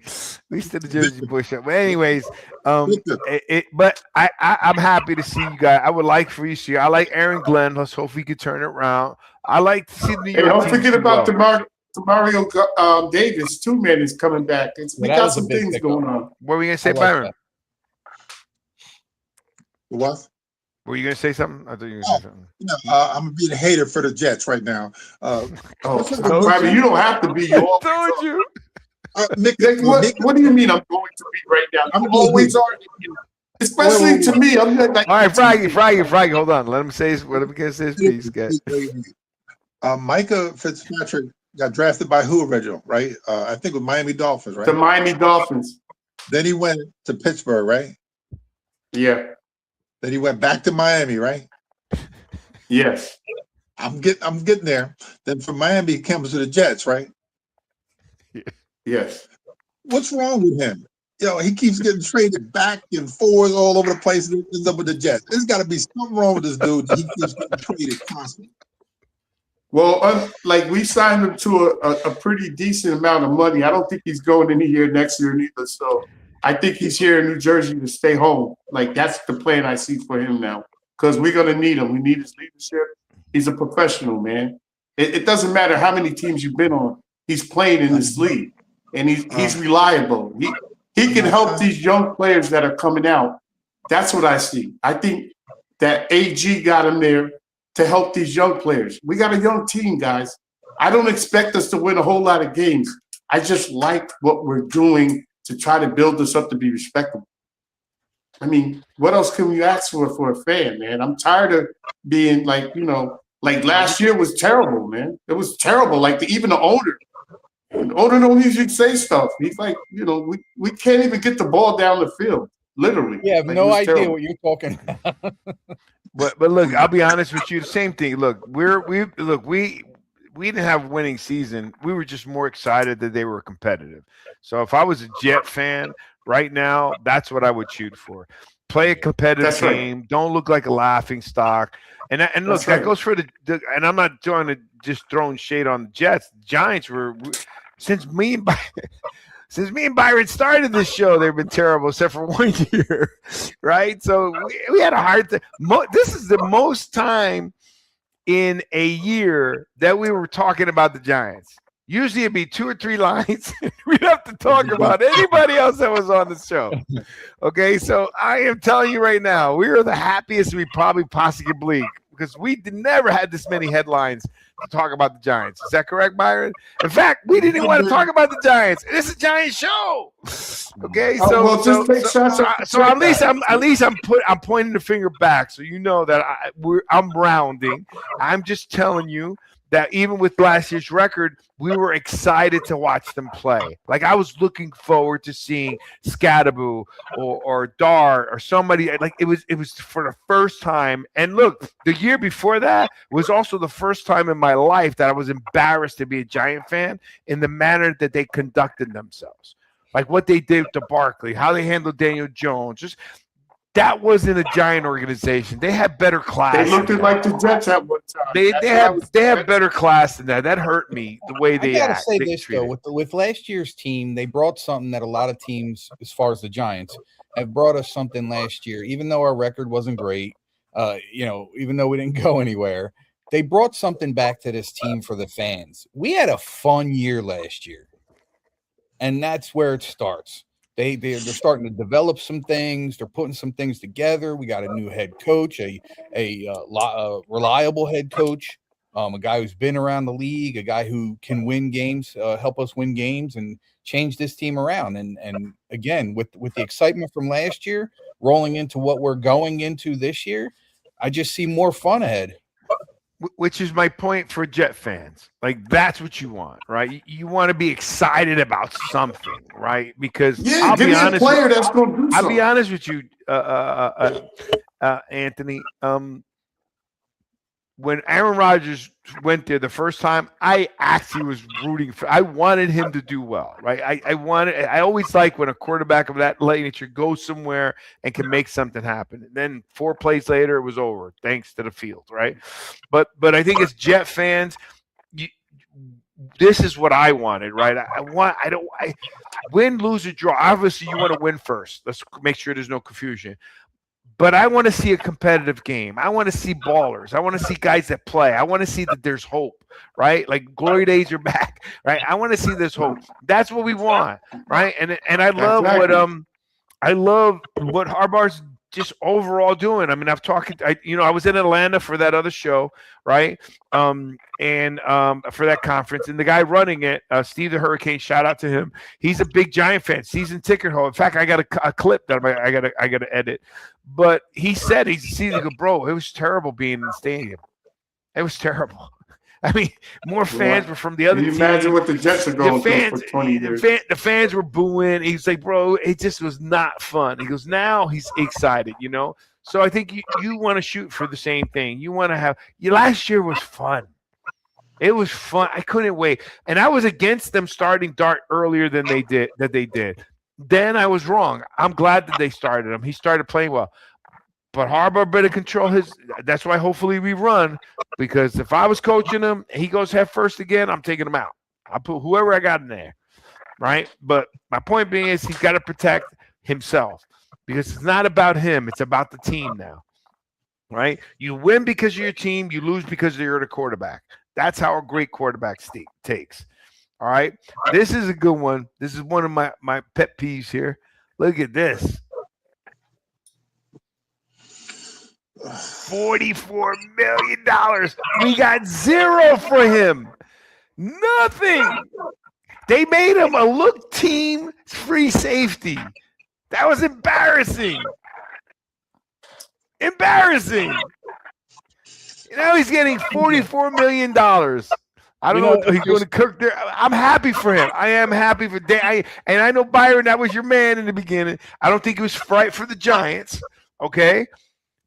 We still the Jersey Boy show. But anyways, but I'm happy to see you guys. I would like for you to see. I like Aaron Glenn. Let's hope he can turn it around. I like to see the New York. Don't forget about Demario Davis too, man. Is coming back. We got some things going on. What were we gonna say, Byron? What? Were you going to say something? I thought you were going to say something. I'm being a hater for the Jets right now. Byron, you don't have to be. I told you. What do you mean I'm going to be right now? I'm always arguing. Especially to me. I'm like, all right, Fraggy, hold on. Let him say his piece, guys. Micah Fitzpatrick got drafted by who original, right? I think with Miami Dolphins, right? The Miami Dolphins. Then he went to Pittsburgh, right? Yeah. Then he went back to Miami, right? Yes. I'm getting there. Then from Miami, he comes to the Jets, right? Yes. What's wrong with him? He keeps getting traded back and forth all over the place and ends up with the Jets. There's got to be something wrong with this dude. He keeps getting traded constantly. Well, like we signed him to a pretty decent amount of money. I don't think he's going in here next year neither. So I think he's here in New Jersey to stay home. Like that's the plan I see for him now. Because we're gonna need him. We need his leadership. He's a professional, man. It doesn't matter how many teams you've been on. He's playing in this league, and he's reliable. He can help these young players that are coming out. That's what I see. I think that AG got him there to help these young players. We got a young team, guys. I don't expect us to win a whole lot of games. I just like what we're doing to try to build this up to be respectable. I mean, what else can we ask for a fan, man? I'm tired of being like last year was terrible, man. It was terrible. Like even the owner. The owner don't usually say stuff. He's like, we can't even get the ball down the field, literally. Yeah, I have no idea what you're talking about. But look, I'll be honest with you. The same thing. Look, we didn't have a winning season. We were just more excited that they were competitive. So if I was a Jet fan right now, that's what I would shoot for. Play a competitive game. Right. Don't look like a laughing stock. And look, that goes for the. And I'm not trying to just throwing shade on the Jets. The Giants were since me and Byron started this show, they've been terrible except for 1 year, right? So we had a hard time. This is the most time in a year that we were talking about the Giants. Usually it'd be 2 or 3 lines. We'd have to talk about anybody else that was on the show. Okay, so I am telling you right now, we are the happiest we probably possibly because we never had this many headlines to talk about the Giants. Is that correct, Byron? In fact, we didn't even want to talk about the Giants. It's a Giant show. Okay, so at least I'm pointing the finger back, so you know that I'm rounding. I'm just telling you that even with last year's record, we were excited to watch them play. Like I was looking forward to seeing Scadaboo or Dar or somebody. Like it was for the first time. And look, the year before that was also the first time in my life that I was embarrassed to be a Giant fan in the manner that they conducted themselves. Like what they did to Barkley, how they handled Daniel Jones, just that wasn't a Giant organization. They had better class. They looked like the Jets at one time. They have better class than that. That hurt me the way they I gotta act. say this though, with last year's team, they brought something that a lot of teams, as far as the Giants, have brought us something last year. Even though our record wasn't great, even though we didn't go anywhere, they brought something back to this team for the fans. We had a fun year last year, and that's where it starts. They're starting to develop some things. They're putting some things together. We got a new head coach, a reliable head coach, a guy who's been around the league, a guy who can win games, help us win games, and change this team around. And again, with the excitement from last year rolling into what we're going into this year, I just see more fun ahead. Which is my point for Jet fans. Like that's what you want, right? You want to be excited about something, right? Because I'll be honest with you, Anthony. When Aaron Rodgers went there the first time, I actually was rooting for. I wanted him to do well, right? I always like when a quarterback of that nature goes somewhere and can make something happen. And then 4 plays later, it was over, thanks to the field, right? But I think as Jet fans, this is what I wanted, right? I win, lose, or draw. Obviously, you want to win first. Let's make sure there's no confusion. But I want to see a competitive game. I want to see ballers. I want to see guys that play. I want to see that there's hope, right? Like glory days are back, right? I want to see this hope. That's what we want, right? And I love what Harbaugh's just overall doing. I mean, I was in Atlanta for that other show, right? And for that conference, and the guy running it, Steve the Hurricane, shout out to him. He's a big Giant fan, season ticket holder. In fact, I got a clip that I got to edit. But he said he's a season ago, bro. It was terrible being in the stadium. It was terrible. I mean, more fans were from the other Can you team. imagine what the Jets are going through for 20 years? The fans were booing. He's like, bro, it just was not fun. He goes, now he's excited, you know? So I think you want to shoot for the same thing. You want to have – last year was fun. It was fun. I couldn't wait. And I was against them starting Dart earlier than they did. Then I was wrong. I'm glad that they started him. He started playing well. But Harbaugh better control his – that's why hopefully we run, because if I was coaching him, he goes head first again, I'm taking him out. I'll put whoever I got in there, right? But my point being is he's got to protect himself, because it's not about him. It's about the team now, right? You win because of your team. You lose because you're the quarterback. That's how a great quarterback takes, all right? This is a good one. This is one of my pet peeves here. Look at this. $44 million. We got zero for him. Nothing. They made him a look team free safety. That was embarrassing. Embarrassing. Now he's getting $44 million. I don't know if he's going to Kirk there. I'm happy for him. I am happy for Dan. And I know, Byron, that was your man in the beginning. I don't think it was fright for the Giants. Okay.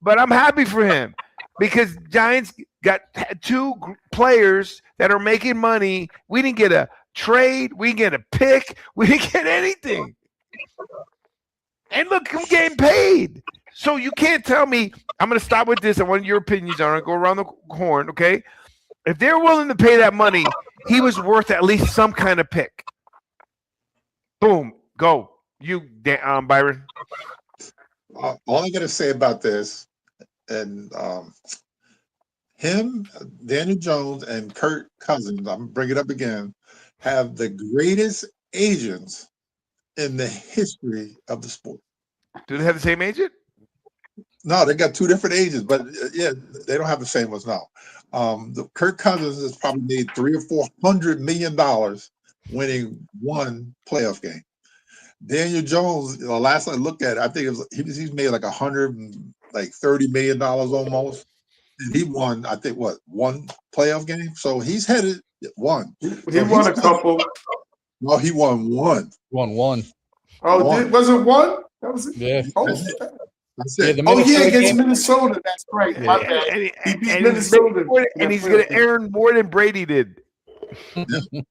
But I'm happy for him, because Giants got two players that are making money. We didn't get a trade. We didn't get a pick. We didn't get anything. And look, I'm getting paid. So you can't tell me – I'm going to stop with this. I want your opinions on it. Go around the horn, okay? If they're willing to pay that money, he was worth at least some kind of pick. Boom. Go. You, Byron. All I got to say about this, and him, Daniel Jones, and Kirk Cousins, I'm going to bring it up again, have the greatest agents in the history of the sport. Do they have the same agent? No, they got two different agents, but yeah, they don't have the same ones now. The Kirk Cousins has probably made $300 or $400 million winning one playoff game. Daniel Jones, last I looked at it, I think it was he's made like $130 million almost, and he won, I think, one playoff game. So he's headed one. He won a couple. No, he won one. Won one. Oh, One. was it one? That was it. Yeah. Oh, That's it. Against Minnesota. That's right. Yeah. My bad. And He beat Minnesota. and he's going to earn more than Brady did. You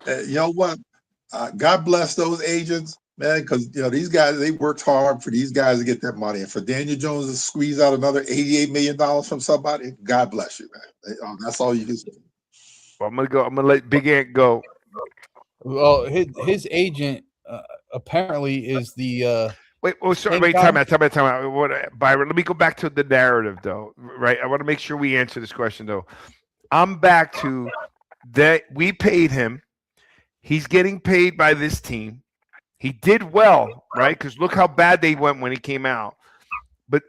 know what? God bless those agents, man, because these guys, they worked hard for these guys to get that money, and for Daniel Jones to squeeze out another $88 million from somebody, God bless you, man. That's all you can say. Well, I'm gonna let Big Ant go. Well, his agent apparently is the Wait, time out. What, Byron? Let me go back to the narrative, though. Right, I want to make sure we answer this question, though. I'm back to that. We paid him. He's getting paid by this team. He did well, right? Because look how bad they went when he came out. But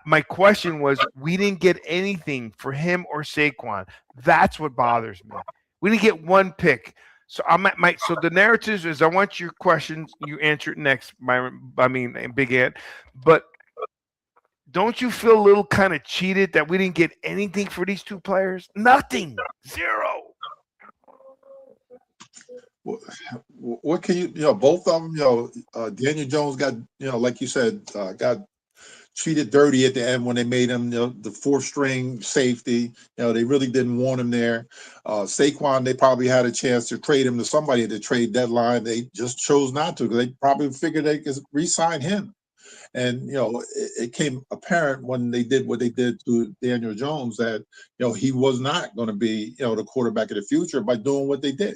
my question was, we didn't get anything for him or Saquon. That's what bothers me. We didn't get one pick. So so the narrative is, I want your questions. You answer it next, Big Ant. But don't you feel a little kind of cheated that we didn't get anything for these two players? Nothing. Zero. What can you both of them, Daniel Jones got, like you said, got treated dirty at the end when they made him, the fourth string safety. They really didn't want him there. Saquon, they probably had a chance to trade him to somebody at the trade deadline. They just chose not to, because they probably figured they could re-sign him. And, it came apparent when they did what they did to Daniel Jones that, he was not going to be, the quarterback of the future by doing what they did.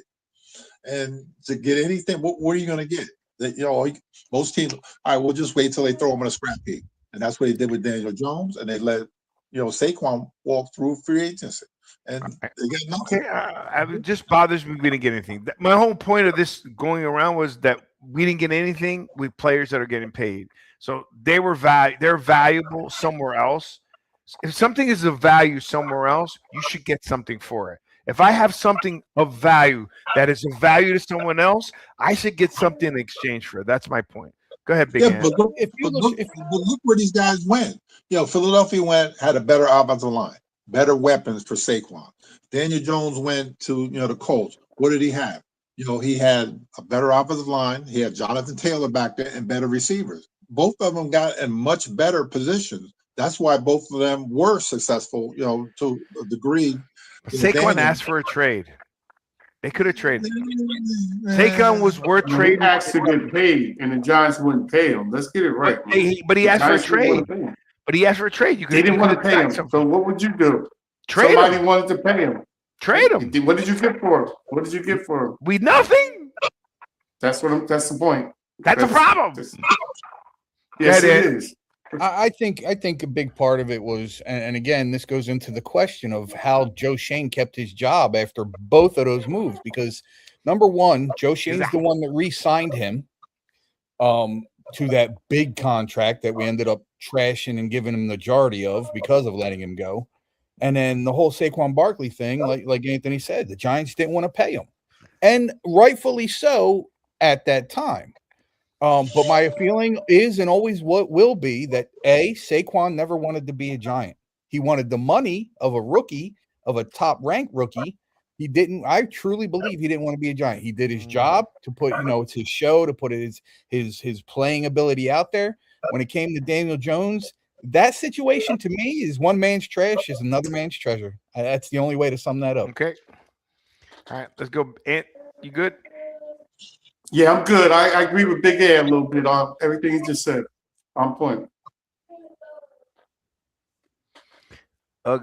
And to get anything, what are you going to get? Most teams, all right, we'll just wait till they throw him in a scrap heap. And that's what they did with Daniel Jones. And they let, Saquon walk through free agency. And they got nothing. It just bothers me we didn't get anything. My whole point of this going around was that we didn't get anything with players that are getting paid. So they're valuable somewhere else. If something is of value somewhere else, you should get something for it. If I have something of value that is of value to someone else, I should get something in exchange for it. That's my point. Go ahead, Big Ant. But look where these guys went. Philadelphia had a better offensive line. better weapons for Saquon. Daniel Jones went to the Colts. What did he have? He had a better offensive line. He had Jonathan Taylor back there and better receivers. Both of them got in much better positions. That's why both of them were successful, to a degree. Saquon asked for a trade. They could have traded. Saquon was worth trading. He asked to get paid, and the Giants wouldn't pay him. Let's get it right. But he asked for a trade. But he asked for a trade. They didn't want to pay him. So what would you do? Trade Somebody him. wanted to pay him. Trade him. What did you get for him? What did you get for him? We nothing. That's the point. That's a problem. Yes, it is. I think a big part of it was, and again, this goes into the question of how Joe Schoen kept his job after both of those moves. Because number one, Joe Schoen's the one that re-signed him to that big contract that we ended up trashing and giving him the majority of because of letting him go. And then the whole Saquon Barkley thing, like Anthony said, the Giants didn't want to pay him, and rightfully so at that time. But my feeling is, and always what will be, that Saquon never wanted to be a Giant. He wanted the money of a rookie, of a top-ranked rookie. He didn't. I truly believe he didn't want to be a Giant. He did his job to put, it's his show to put his playing ability out there. When it came to Daniel Jones, that situation to me is one man's trash is another man's treasure. That's the only way to sum that up. Okay. All right, let's go. Ant, you good? Yeah, I'm good. I agree with Big A a little bit on everything he just said. On point.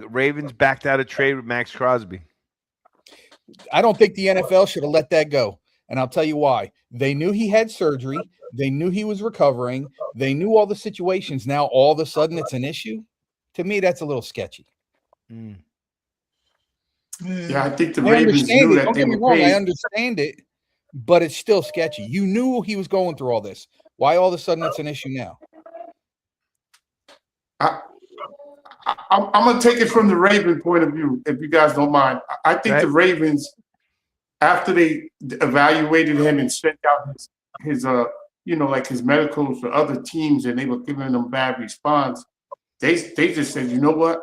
Ravens backed out of trade with Max Crosby. I don't think the NFL should have let that go. And I'll tell you why. They knew he had surgery. They knew he was recovering. They knew all the situations. Now, all of a sudden, it's an issue. To me, that's a little sketchy. Yeah, I think the Ravens knew that they were paid. I understand it, but it's still sketchy. You knew he was going through all this. Why all of a sudden it's an issue now? I'm going to take it from the Raven point of view, if you guys don't mind. I think the Ravens, after they evaluated him and sent out his his medicals to other teams, and they were giving them bad response, they just said, you know what?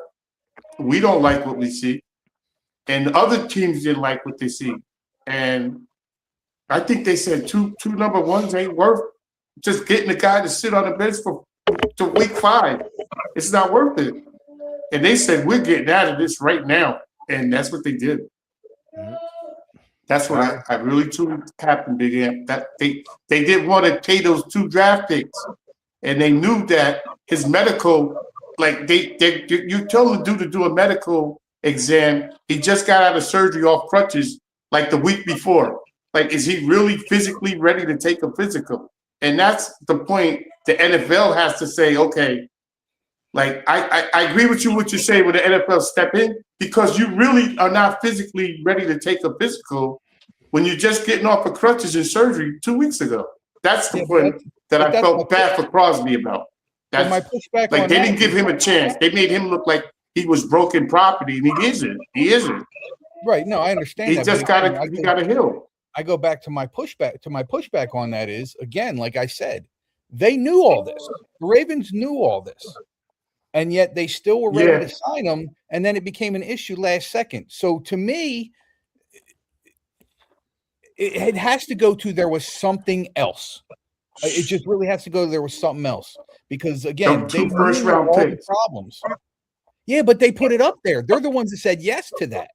We don't like what we see. And the other teams didn't like what they see. And I think they said two number ones ain't worth just getting the guy to sit on the bench to week 5. It's not worth it. And they said, we're getting out of this right now. And that's what they did. That's what I really truly happened, Big Ant. That they didn't want to pay those 2 draft picks. And they knew that his medical, like you tell the dude to do a medical exam. He just got out of surgery off crutches like the week before. Like, is he really physically ready to take a physical? And that's the point the NFL has to say, okay, like, I agree with you what you say when the NFL step in, because you really are not physically ready to take a physical when you're just getting off of crutches and surgery 2 weeks ago. That's the point that I felt bad for Crosby about. That's my pushback like on they that didn't give him a chance. They made him look like he was broken property, and he isn't. He isn't. Right. No, I understand. He just got a hill. I go back to my pushback. To my pushback on that is, again, like I said, they knew all this. The Ravens knew all this, and yet they still were ready to sign him. And then it became an issue last second. So to me, it has to go to there was something else. It just really has to go to there was something else, because again, they knew all the problems. Yeah, but they put it up there. They're the ones that said yes to that.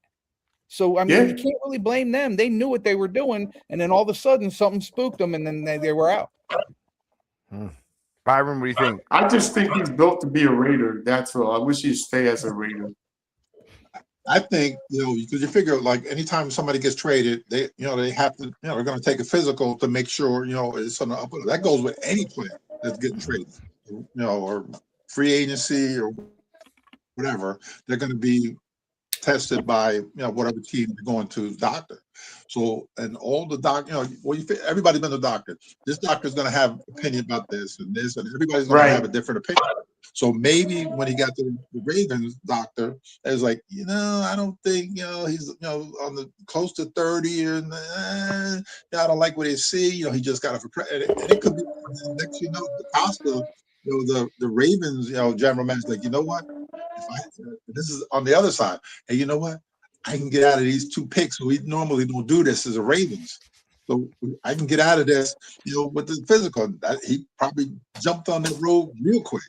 So, I mean, you can't really blame them. They knew what they were doing, and then all of a sudden something spooked them, and then they were out. Byron, what do you think? I just think he's built to be a Raider. That's all. I wish he'd stay as a Raider. I think, because you figure, like, anytime somebody gets traded, they have to, they're going to take a physical to make sure, it's on the up. That goes with any player that's getting traded, or free agency or whatever. They're going to be tested by whatever team they're going to doctor. So, and all the everybody's been a doctor. This doctor's going to have opinion about this and this, and everybody's going to have a different opinion. So maybe when he got to the Ravens doctor, it was like, I don't think he's on the close to 30, and I don't like what they see. He just got and it could be next the Costa. The Ravens, general manager, like, you know what? This is on the other side. Hey, you know what? I can get out of these 2 picks. We normally don't do this as a Ravens. So I can get out of this, with the physical. He probably jumped on that road real quick.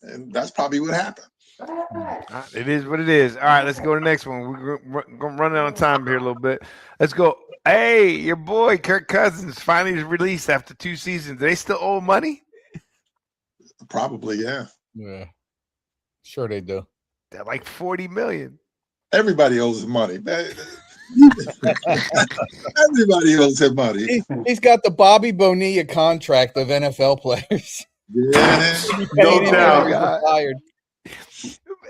And that's probably what happened. It is what it is. All right, let's go to the next one. We're going to run out of time here a little bit. Let's go. Hey, your boy Kirk Cousins finally released after 2 seasons. Do they still owe money? Probably, yeah. Yeah. Sure they do. They're like $40 million. Everybody owes him money. Everybody owes him money. He's got the Bobby Bonilla contract of NFL players. Yeah. No doubt.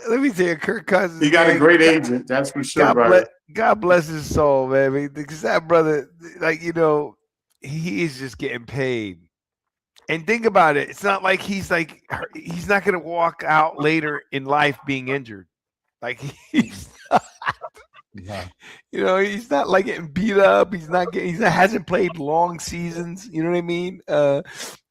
Let me tell you, Kirk Cousins. He got a great agent, that's for sure. God bless his soul, man. Because that brother, he is just getting paid. And think about it. It's not like he's not going to walk out later in life being injured. Like he's not, he's not like getting beat up. He hasn't played long seasons. You know what I mean?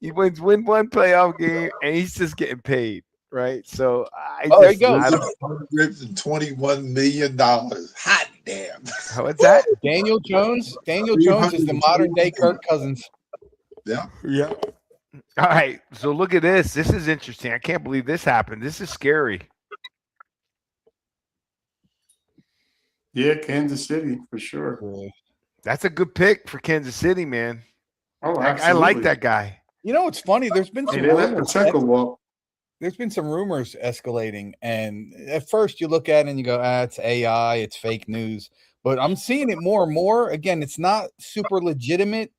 He wins one playoff game and he's just getting paid. Right. So there you go. $121 million. Hot damn. What's that? Daniel Jones. Daniel Jones is the modern day Kirk Cousins. Yeah. Yeah. All right. So look at this. This is interesting. I can't believe this happened. This is scary. Yeah, Kansas City for sure. That's a good pick for Kansas City, man. Oh, I like that guy. You know, it's funny. There's been some There's been some rumors escalating, and at first you look at it and you go, it's AI, it's fake news. But I'm seeing it more and more. Again, it's not super legitimate,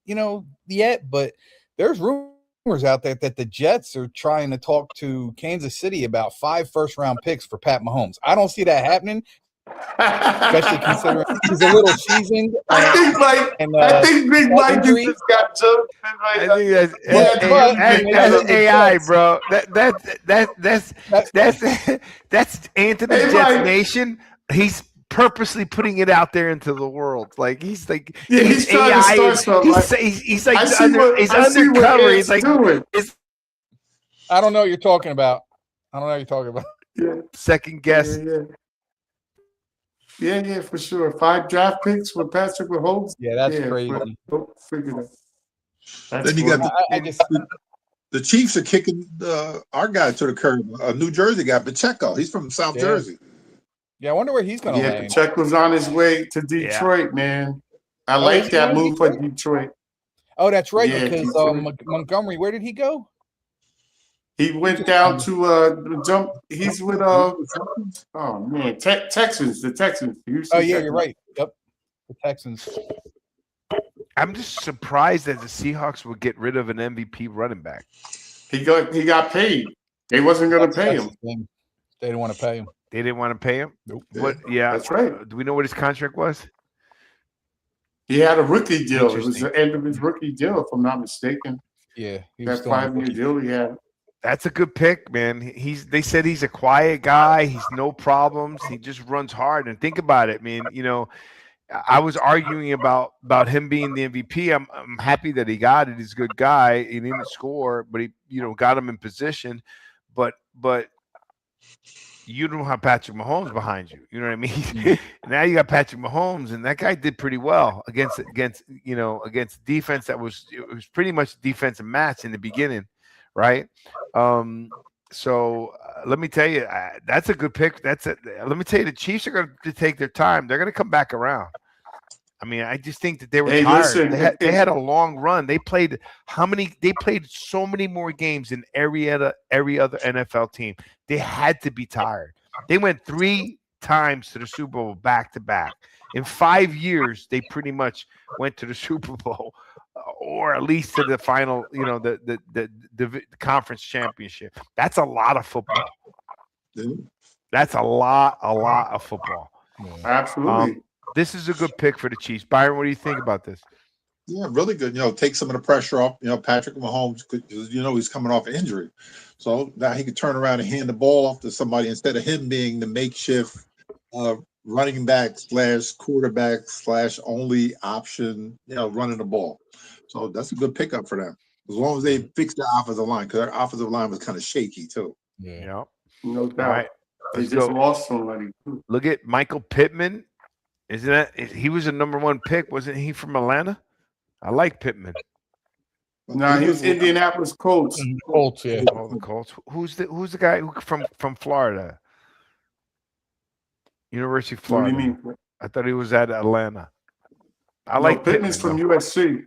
yet, but there's rumors out there that the Jets are trying to talk to Kansas City about 5 first-round picks for Pat Mahomes. I don't see that happening, especially considering he's a little seasoned. I think Big Mike just got jumped. I think that's AI, bro. That's Anthony Jets Nation. He's purposely putting it out there into the world. Like he's trying to start something. He's undercover. He's like, I don't know what you're talking about. Yeah. Second guess. Yeah, for sure. 5 draft picks for Patrick Mahomes. Yeah, that's crazy. Figure that. Then you got the Chiefs are kicking our guy to the curb. A New Jersey guy, Pacheco. He's from South Jersey. Yeah, I wonder where he's going to land. Pacheco's on his way to Detroit, man. I like that move for Detroit. Oh, that's right. Because Montgomery, where did he go? He went down to jump. He's with Texans. The Texans. You're right. Yep, the Texans. I'm just surprised that the Seahawks would get rid of an MVP running back. He got paid. They wasn't going to pay him. They didn't want to pay him. They didn't want to pay him. Nope. What? Yeah, that's right. Do we know what his contract was? He had a rookie deal. It was the end of his rookie deal, if I'm not mistaken. Yeah, that 5-year deal he had. That's a good pick, man. They said he's a quiet guy. He's no problems. He just runs hard. And think about it, man. I was arguing about him being the MVP. I'm happy that he got it. He's a good guy. He didn't score, but he got him in position. But you don't have Patrick Mahomes behind you. You know what I mean? Now you got Patrick Mahomes, and that guy did pretty well against defense it was pretty much defensive match in the beginning, right? So let me tell you, that's a good pick. Let me tell you, the Chiefs are going to take their time. They're going to come back around. I mean, I just think that they were tired. Listen, they had a long run. They played They played so many more games than every other NFL team. They had to be tired. They went 3 times to the Super Bowl back to back. In 5 years, they pretty much went to the Super Bowl, or at least to the final. The conference championship. That's a lot of football. That's a lot of football. Absolutely. This is a good pick for the Chiefs. Byron, what do you think about this? Yeah, really good. Take some of the pressure off. Patrick Mahomes, he's coming off an injury. So now he could turn around and hand the ball off to somebody instead of him being the makeshift running back / quarterback / only option, running the ball. So that's a good pickup for them. As long as they fix the offensive line, because their offensive line was kind of shaky too. Yeah. No doubt. All right. They Let's just go. lost somebody. Look at Michael Pittman. Isn't that he was a #1 pick? Wasn't he from Atlanta? I like Pittman. Nah, he was Indianapolis Colts. Colts, yeah. Oh, the Colts. Who's the guy from Florida? University of What do Florida. you mean? I thought he was at Atlanta. I No, like Pittman's Pittman. from USC.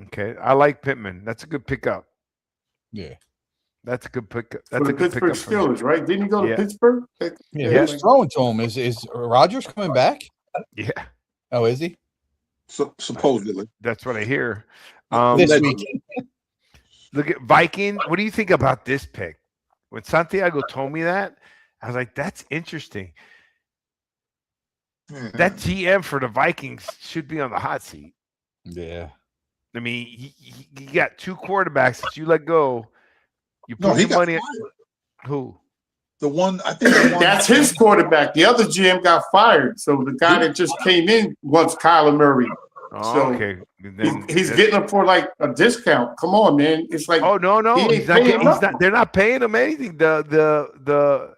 Okay, I like Pittman. That's a good pickup. Yeah. That's a good pickup. For That's the a good Pittsburgh pickup. for me. Steelers, right? Didn't he go to Yeah. Pittsburgh? Yeah, who's throwing to him? Is Rodgers coming back? Yeah, Oh, is he? Supposedly. that's what I hear. This Allegedly. week. Look at Vikings. What do you think about this pick? When Santiago told me that, I was like, "That's interesting." That GM for the Vikings should be on the hot seat. Yeah. I mean, you got 2 quarterbacks that you let go. You No, put he your got money. fired. Who? The one, I think the one, That's his quarterback. The other GM got fired. So the guy that just came in wants Kyler Murray. Oh, So, okay. Then, He's getting him for like a discount. Come on, man. It's like Oh no, he ain't he's not. paying Getting, he's nothing. not. They're not paying him anything. The League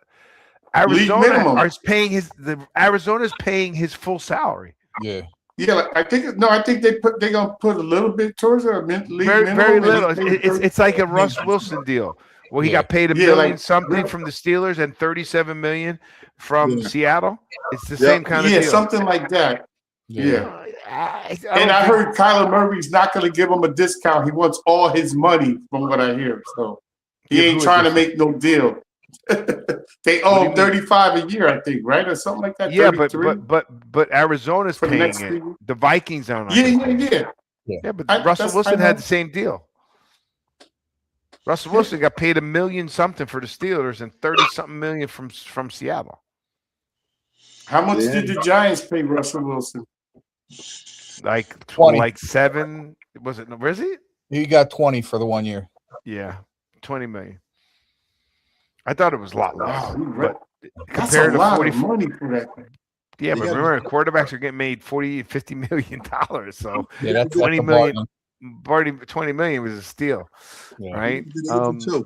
Arizona minimum. is paying his. The Arizona's paying his full salary. Yeah. Yeah, like, I think they're gonna put a little bit towards it. Very little. It's like a Russ Wilson deal. Well, he Yeah. got paid a Yeah, million like- something from the Steelers and 37 million from Yeah. Seattle. It's the Yeah. same kind of Yeah, deal. something like that. Yeah. And I I heard Kyler Murray's not going to give him a discount. He wants all his money, from what I hear. So he Give ain't who a trying to discount? make no deal. They What do owe you him 35 a year, I think, right, or something like that. Yeah, 33? but Arizona's For the paying next it. 3 years? The Vikings are not. Yeah, gonna pay it. yeah. Yeah, but I- Russell that's- Wilson I had know. the same deal. Russell Wilson got paid $1 million something for the Steelers and 30-something million from Seattle. How much Yeah. did the Giants pay Russell Wilson? Like 20. like 7. Was it? Where is he? He got 20 for the 1 year. Yeah, 20 million. I thought it was a lot less. Wow, you're right. But That's a compared to lot 40, of money for that thing. yeah, You but gotta- remember, quarterbacks are getting made $40-50 million. So Yeah, that's 20 like a million. bargain. 20 million was a steal, Yeah. right? He did 82.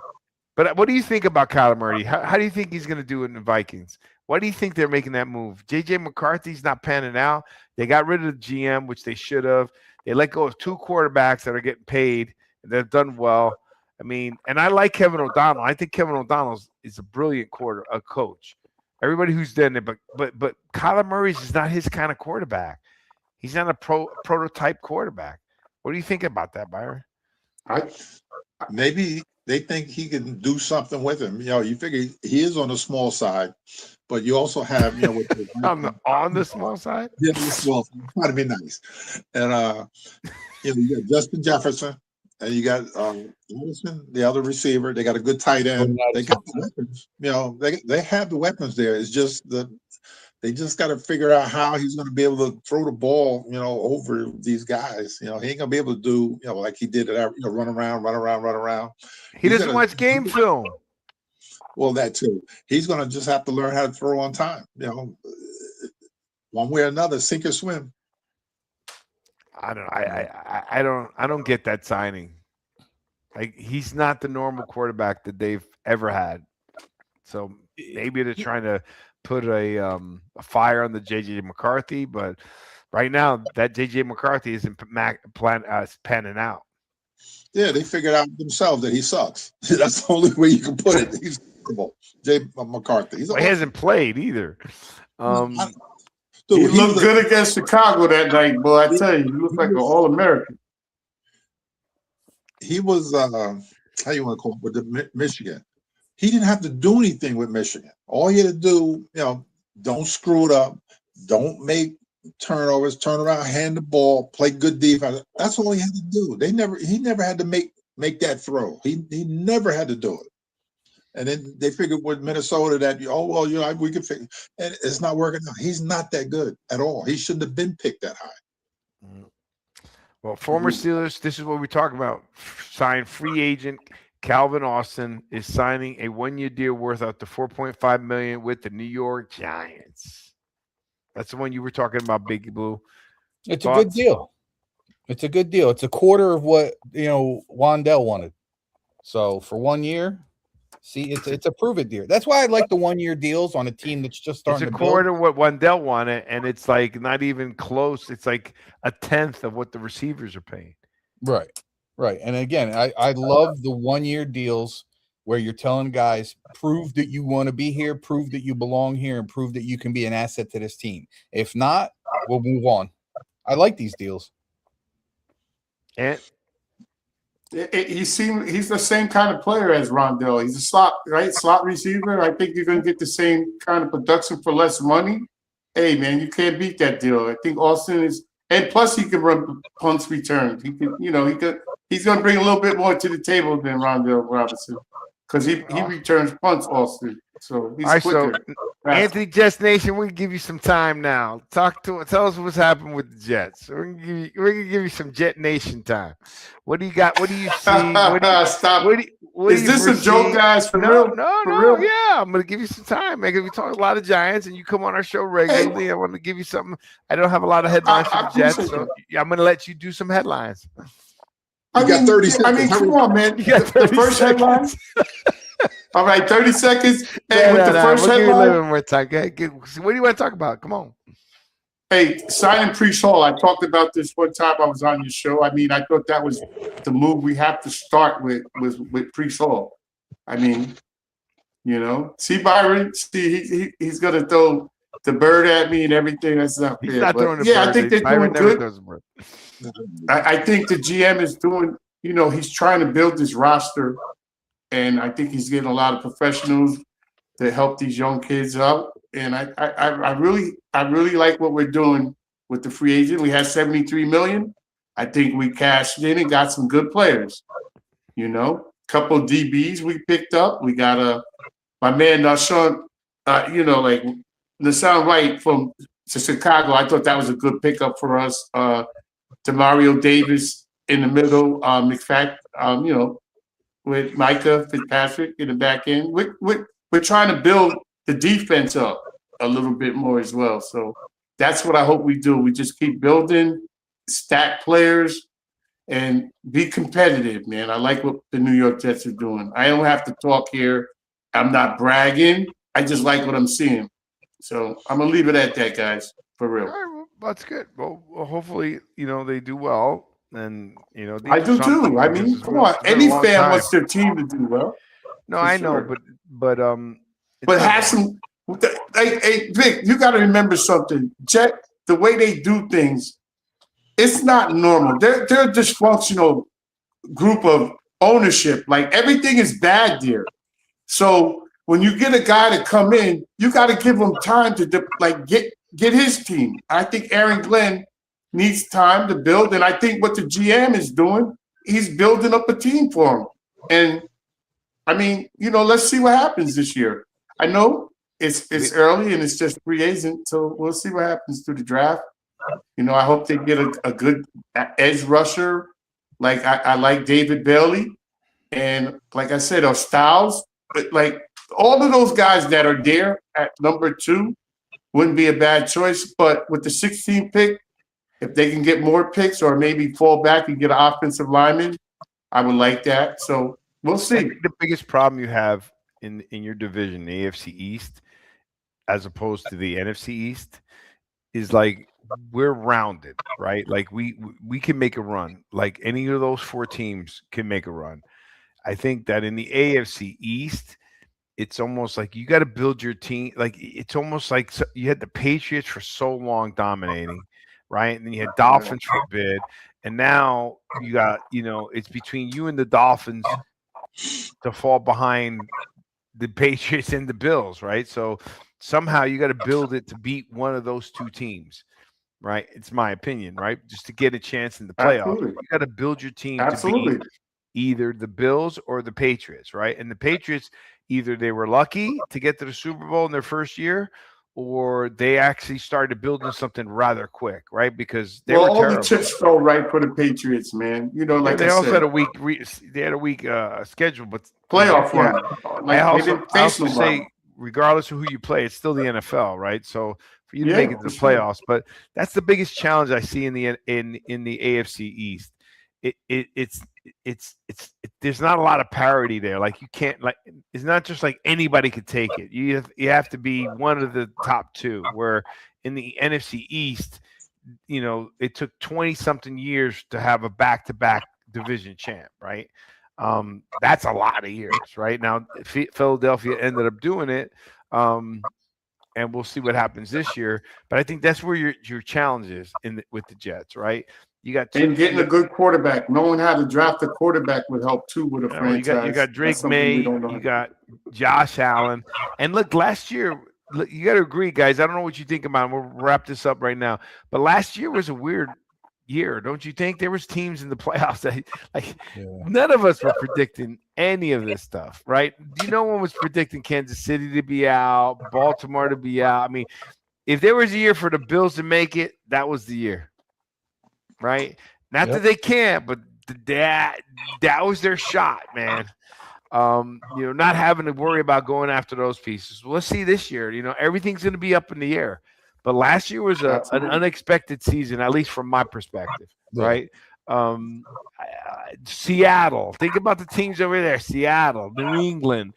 But what do you think about Kyler Murray? How do you think he's going to do in the Vikings? Why do you think they're making that move? J.J. McCarthy's not panning out. They got rid of the GM, which they should have. They let go of 2 quarterbacks that are getting paid. They've done well. I mean, and I like Kevin O'Donnell. I think Kevin O'Donnell is a brilliant coach. Everybody who's done it, but Kyler Murray's is not his kind of quarterback. He's not a prototype quarterback. What do you think about that, Byron? Maybe they think he can do something with him. You know, you figure he is on the small side, but you also have, you know, with on the small side? yeah, well, try to be nice. And you know, you got Justin Jefferson, and you got Wilson, the other receiver. They got a good tight end. They got the weapons. You know, they have the weapons there. It's just that they just got to figure out how he's going to be able to throw the ball, you know, over these guys. You know, he ain't going to be able to do, you know, like he did it, you know, run around. He He's doesn't gotta- watch game film. Well, that too. He's going to just have to learn how to throw on time. You know, one way or another, sink or swim. I don't get that signing. Like, he's not the normal quarterback that they've ever had. So maybe they're trying to put a fire on the JJ McCarthy, but right now that JJ McCarthy isn't panning out. Yeah, they figured out themselves that he sucks. That's the only way you can put it. He's terrible. Jay McCarthy. Well, he hasn't played either. He Dude, looked good against Chicago that night, boy. I tell you, he looked like an All-American. He was how you want to call it, with the Michigan. He didn't have to do anything with Michigan. All he had to do, you know, don't screw it up, don't make turnovers, turn around, hand the ball, play good defense. That's all he had to do. He never had to make that throw. He never had to do it. And then they figured with Minnesota that, oh, well, you know, we could fix it. And it's not working out. He's not that good at all. He shouldn't have been picked that high. Well, former Steelers, this is what we're talking about. Signed free agent Calvin Austin is signing a 1-year deal worth up to $4.5 million with the New York Giants. That's the one you were talking about, Biggie Blue. It's a good deal. It's a good deal. It's a quarter of what, you know, Wandell wanted. So for 1 year, See, it's a prove it deal. That's why I like the 1-year deals on a team that's just It's starting a to quarter build. what Wendell wanted, and it's like not even close. It's like a tenth of what the receivers are paying. Right. And again, I love the 1-year deals where you're telling guys, prove that you want to be here, prove that you belong here, and prove that you can be an asset to this team. If not, we'll move on. I like these deals. And He's the same kind of player as Rondell. He's a slot receiver. I think you're going to get the same kind of production for less money. Hey, man, you can't beat that deal. I think Austin is, and plus he can run punts returns. He can, he's going to bring a little bit more to the table than Rondell Robinson because he returns punts, Austin. So he's quicker. Anthony Jets Nation, we can give you some time now. Tell us what's happened with the Jets. We're gonna give you some Jet Nation time. What do you got? What do you see? Stop. Is this a joke, guys? For real? No. Yeah, I'm gonna give you some time, man. Because we talk a lot of Giants, and you come on our show regularly. Hey. I want to give you something. I don't have a lot of headlines for the Jets, so I'm gonna let you do some headlines. You got 30 seconds. Come on, man. You got 30 the first headline. All right, 30 seconds. Hey, with the first we'll headline. Give you a little more time. What do you want to talk about? Come on. Hey, signing Priest Hall. I talked about this one time I was on your show. I mean, I thought that was the move we have to start with Priest Hall. I mean, see Byron. See, he's gonna throw the bird at me and everything. That's not fair. He's not throwing the bird. I think they're doing good. I think the GM is doing. He's trying to build this roster. And I think he's getting a lot of professionals to help these young kids out. And I really like what we're doing with the free agent. We had $73 million. I think we cashed in and got some good players. Couple of DBs we picked up. We got my man Nashawn, Nashawn Wright from Chicago. I thought that was a good pickup for us. Demario Davis in the middle. With Micah Fitzpatrick in the back end. We're trying to build the defense up a little bit more as well. So that's what I hope we do. We just keep building, stack players, and be competitive, man. I like what the New York Jets are doing. I don't have to talk here. I'm not bragging. I just like what I'm seeing. So I'm going to leave it at that, guys, for real. All right, well, that's good. Well, hopefully, they do well. And I do too. I mean, come on. Any fan wants their team to do well. No, I know, but have some. Hey, Vic, you got to remember something. Jet, the way they do things, it's not normal. They're a dysfunctional group of ownership. Like everything is bad there. So when you get a guy to come in, you got to give him time to get his team. I think Aaron Glenn needs time to build. And I think what the GM is doing, he's building up a team for him. And I mean, let's see what happens this year. I know it's early and it's just free agent, so we'll see what happens through the draft. I hope they get a good edge rusher. Like I like David Bailey. And like I said, or Styles, but like all of those guys that are there at number 2 wouldn't be a bad choice. But with the 16th pick, if they can get more picks or maybe fall back and get an offensive lineman, I would like that. So we'll see. I think the biggest problem you have in your division, the AFC East, as opposed to the NFC East, is like we're rounded, right? Like we can make a run. Like any of those 4 teams can make a run. I think that in the AFC East, it's almost like you got to build your team. Like it's almost like you had the Patriots for so long dominating. Right. And then you had Dolphins for a bit. And now you got, it's between you and the Dolphins to fall behind the Patriots and the Bills. Right. So somehow you got to build it to beat one of those 2 teams. Right. It's my opinion. Right. Just to get a chance in the playoffs. Absolutely. You got to build your team to beat either the Bills or the Patriots. Right. And the Patriots, either they were lucky to get to the Super Bowl in their first year, or they actually started building something rather quick, right? Because they were terrible. All the chips fell right for the Patriots, man. Like they also had a weak. They had a weak schedule, but playoff run. I also say, regardless of who you play, it's still the NFL, right? So for you to make it to the playoffs, but that's the biggest challenge I see in the AFC East. It's there's not a lot of parity there. Like you can't like it's not just like anybody could take it. You have to be one of the top two. Where in the NFC East, it took 20 something years to have a back-to-back division champ, right? That's a lot of years, right? Now Philadelphia ended up doing it. And we'll see what happens this year. But I think that's where your challenge is with the Jets, right? You got and getting a good quarterback, knowing how to draft a quarterback would help too with a franchise. You got Drake May, you got Josh Allen, and look, last year you got to agree, guys. I don't know what you think about it. We'll wrap this up right now, but last year was a weird year, don't you think? There was teams in the playoffs that none of us were predicting any of this stuff, right? No one was predicting Kansas City to be out, Baltimore to be out. I mean, if there was a year for the Bills to make it, that was the year, right? Not that they can't, but that was their shot, man. Not having to worry about going after those pieces. We'll see this year. Everything's going to be up in the air. But last year was an unexpected season, at least from my perspective, right? Seattle. Think about the teams over there. Seattle, New England.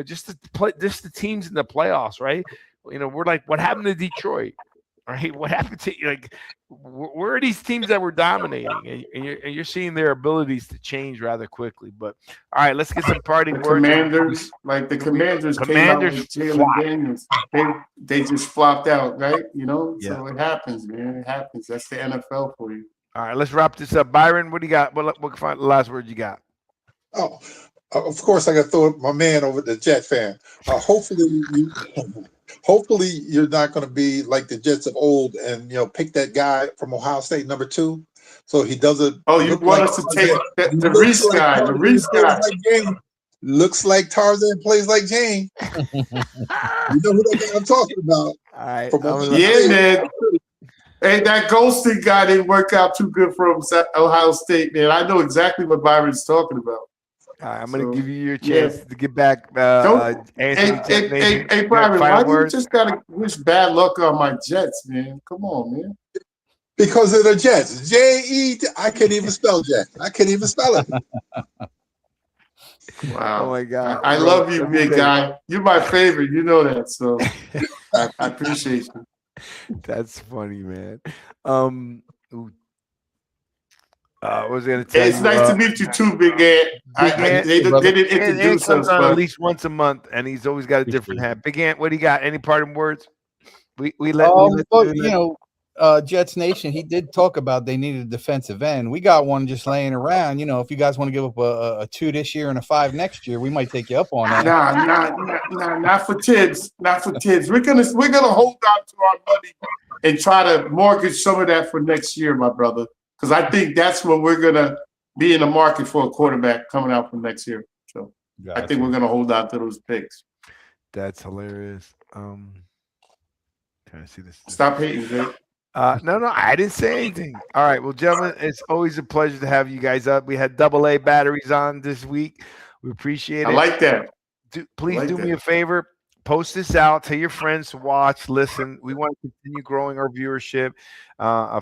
Just the teams in the playoffs, right? We're like, what happened to Detroit? Right? What happened to where are these teams that were dominating? And you're seeing their abilities to change rather quickly. But all right, let's get some parting words. Commanders, the Commanders came out with Jalen Daniels. They just flopped out, right? So it happens, man. It happens. That's the NFL for you. All right, let's wrap this up. Byron, what do you got? What last word you got? Oh, of course, I got to throw my man over the Jet fan. Hopefully you're not going to be like the Jets of old and pick that guy from Ohio State, number 2, so he doesn't. Oh, you want us to take the Reese guy? The Reese guy looks like Tarzan, plays like Jane. You know who that guy I'm talking about? All right, man. Hey, that Golston guy didn't work out too good for him, Ohio State, man. I know exactly what Byron's talking about. All right, I'm going to give you your chance to get back. Hey, Byron, why do you just got to wish bad luck on my Jets, man? Come on, man. Because of the Jets. J-E, I can't even spell Jet. I can't even spell it. Wow. Oh, my God. I love you, big guy. You're my favorite. You know that, so I appreciate you. That's funny, man. I was going to tell you. It's nice to meet you too, Big Ant. They didn't introduce us, at least once a month, and he's always got a different hat. Big Ant, what do you got? Any parting words? Jets Nation, he did talk about they needed a defensive end. We got one just laying around. If you guys want to give up a 2 this year and a 5 next year, we might take you up on that. Nah, not for Tibbs. Not for Tibbs. We're gonna hold on to our money and try to mortgage some of that for next year, my brother. Because I think that's when we're going to be in the market for a quarterback coming out from next year. So I think we're going to hold on to those picks. That's hilarious. Can I see this? Stop hating, Jake. No, I didn't say anything. All right. Well, gentlemen, it's always a pleasure to have you guys up. We had AA batteries on this week. We appreciate it. I like that. Please do me a favor. Post this out. Tell your friends to watch, listen. We want to continue growing our viewership.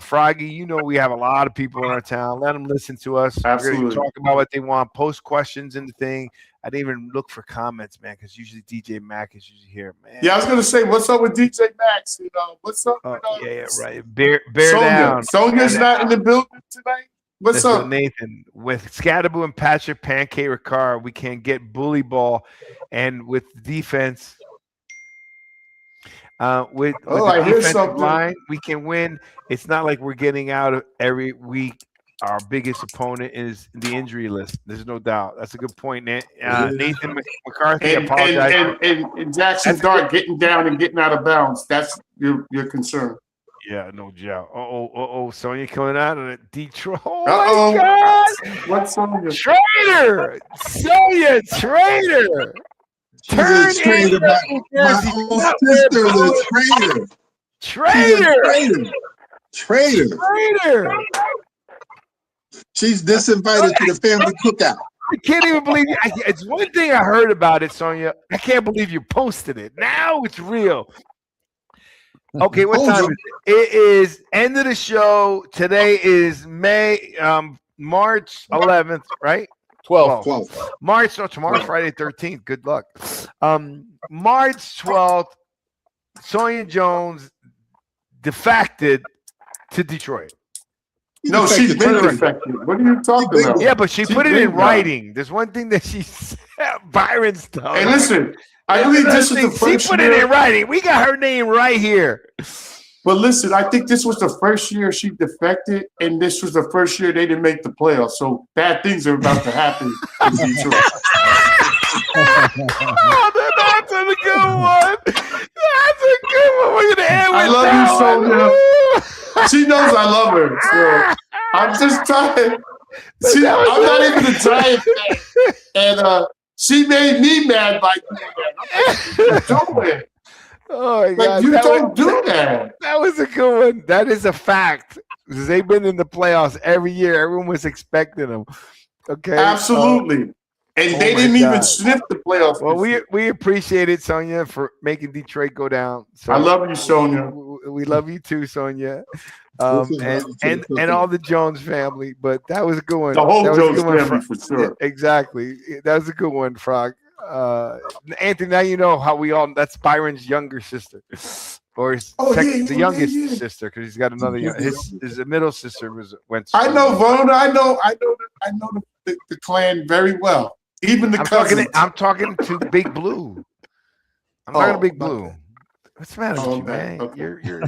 Froggy, we have a lot of people in our town. Let them listen to us. Absolutely. We're going to talk about what they want. Post questions in the thing. I didn't even look for comments, man, because usually DJ Mac is usually here, man. Yeah, I was going to say, what's up with DJ Max? What's up with right. Bear down. Sonya's not in the building tonight. What's up, Nathan? With Scadaboo and Patrick Pancake Ricard, we can get bully ball, and with defense. With the defensive line, we can win. It's not like we're getting out of every week. Our biggest opponent is the injury list. There's no doubt. That's a good point, Nathan McCarthy. Apologize. And Jackson Dart getting down and getting out of bounds. That's your concern. Yeah, no doubt. Sonya coming out of Detroit. Oh my God! What's Sonya? Traitor! Sonya, traitor! Turn into my own sister, the traitor. Traitor. She's disinvited to the family cookout. I can't even believe it. It's one thing I heard about it, Sonya. I can't believe you posted it. Now it's real. Okay, what time is it? It is end of the show. Today is May March 11th, right? 12. 12. March. No, tomorrow's Friday 13th. Good luck. March 12th, Sonia Jones defected to Detroit. No, she's been defected. defected. What are you talking about? Yeah, but she She's put it been in gone. writing. There's one thing that she said. Byron's done. Hey, listen, I believe this is the She first put it in year. writing. We got her name right here. But listen, I think this was the first year she defected, and this was the first year they didn't make the playoffs. So bad things are about to happen in Detroit. Oh, that's a good one. That's a good one. We're gonna end with I love that you, one. Sonia. She knows I love her. So I'm just trying. I'm not even a Giant fan. And she made me mad by doing that. I'm like, do it. Oh my Like, God. you That don't was- do that. That was a good one. That is a fact. Because they've been in the playoffs every year. Everyone was expecting them. Okay. Absolutely. And oh they my didn't even God. sniff the playoffs. Well, this year. we appreciate it, Sonia, for making Detroit go down. So I love you, Sonia. we love you too, Sonia. Listen, And all the Jones family. But that was a good one. The whole That was a Jones good one, family Frog. for sure. Exactly. That was a good one, Frog. Anthony, now you know how we all. That's Byron's younger sister, or his the youngest sister, because he's got another. His middle sister went. I know Vona. I know the clan very well. Even the cousins. I'm talking to Big Blue. I'm talking to Big Blue. What's the matter with you, man? Okay. You're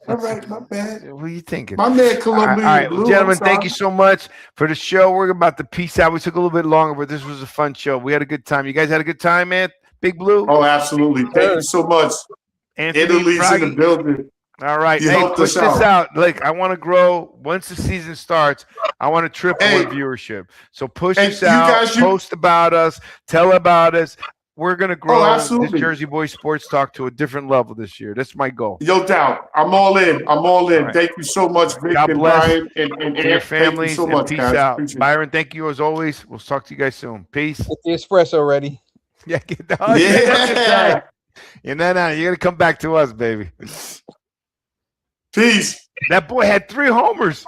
All right, my bad. what are you thinking? My man All Columbia right, Blue. gentlemen, I'm thank you sorry. so much for the show. We're about to peace out. We took a little bit longer, but this was a fun show. We had a good time. You guys had a good time, man? Big Blue? Oh, absolutely. Thank you so much. Anthony, Italy's in Froggy? the building. All right. You Hey, helped push us this out. out. Like, I want to grow. Once the season starts, I want to triple Hey. in viewership. So push Hey, this you out. guys, Post about us. Tell about us. We're going to grow this absolutely. Jersey Boy Sports Talk to a different level this year. That's my goal. No doubt. I'm all in. I'm all in. All right. Thank you so much, Vic God and bless Brian and To your Ant. Thank you families so and much, peace guys. out. Appreciate it. Byron, thank you as always. We'll talk to you guys soon. Peace. Get the espresso ready. Yeah, get the, that's your Yeah. time. You're going to come back to us, baby. Peace. That boy had 3 homers.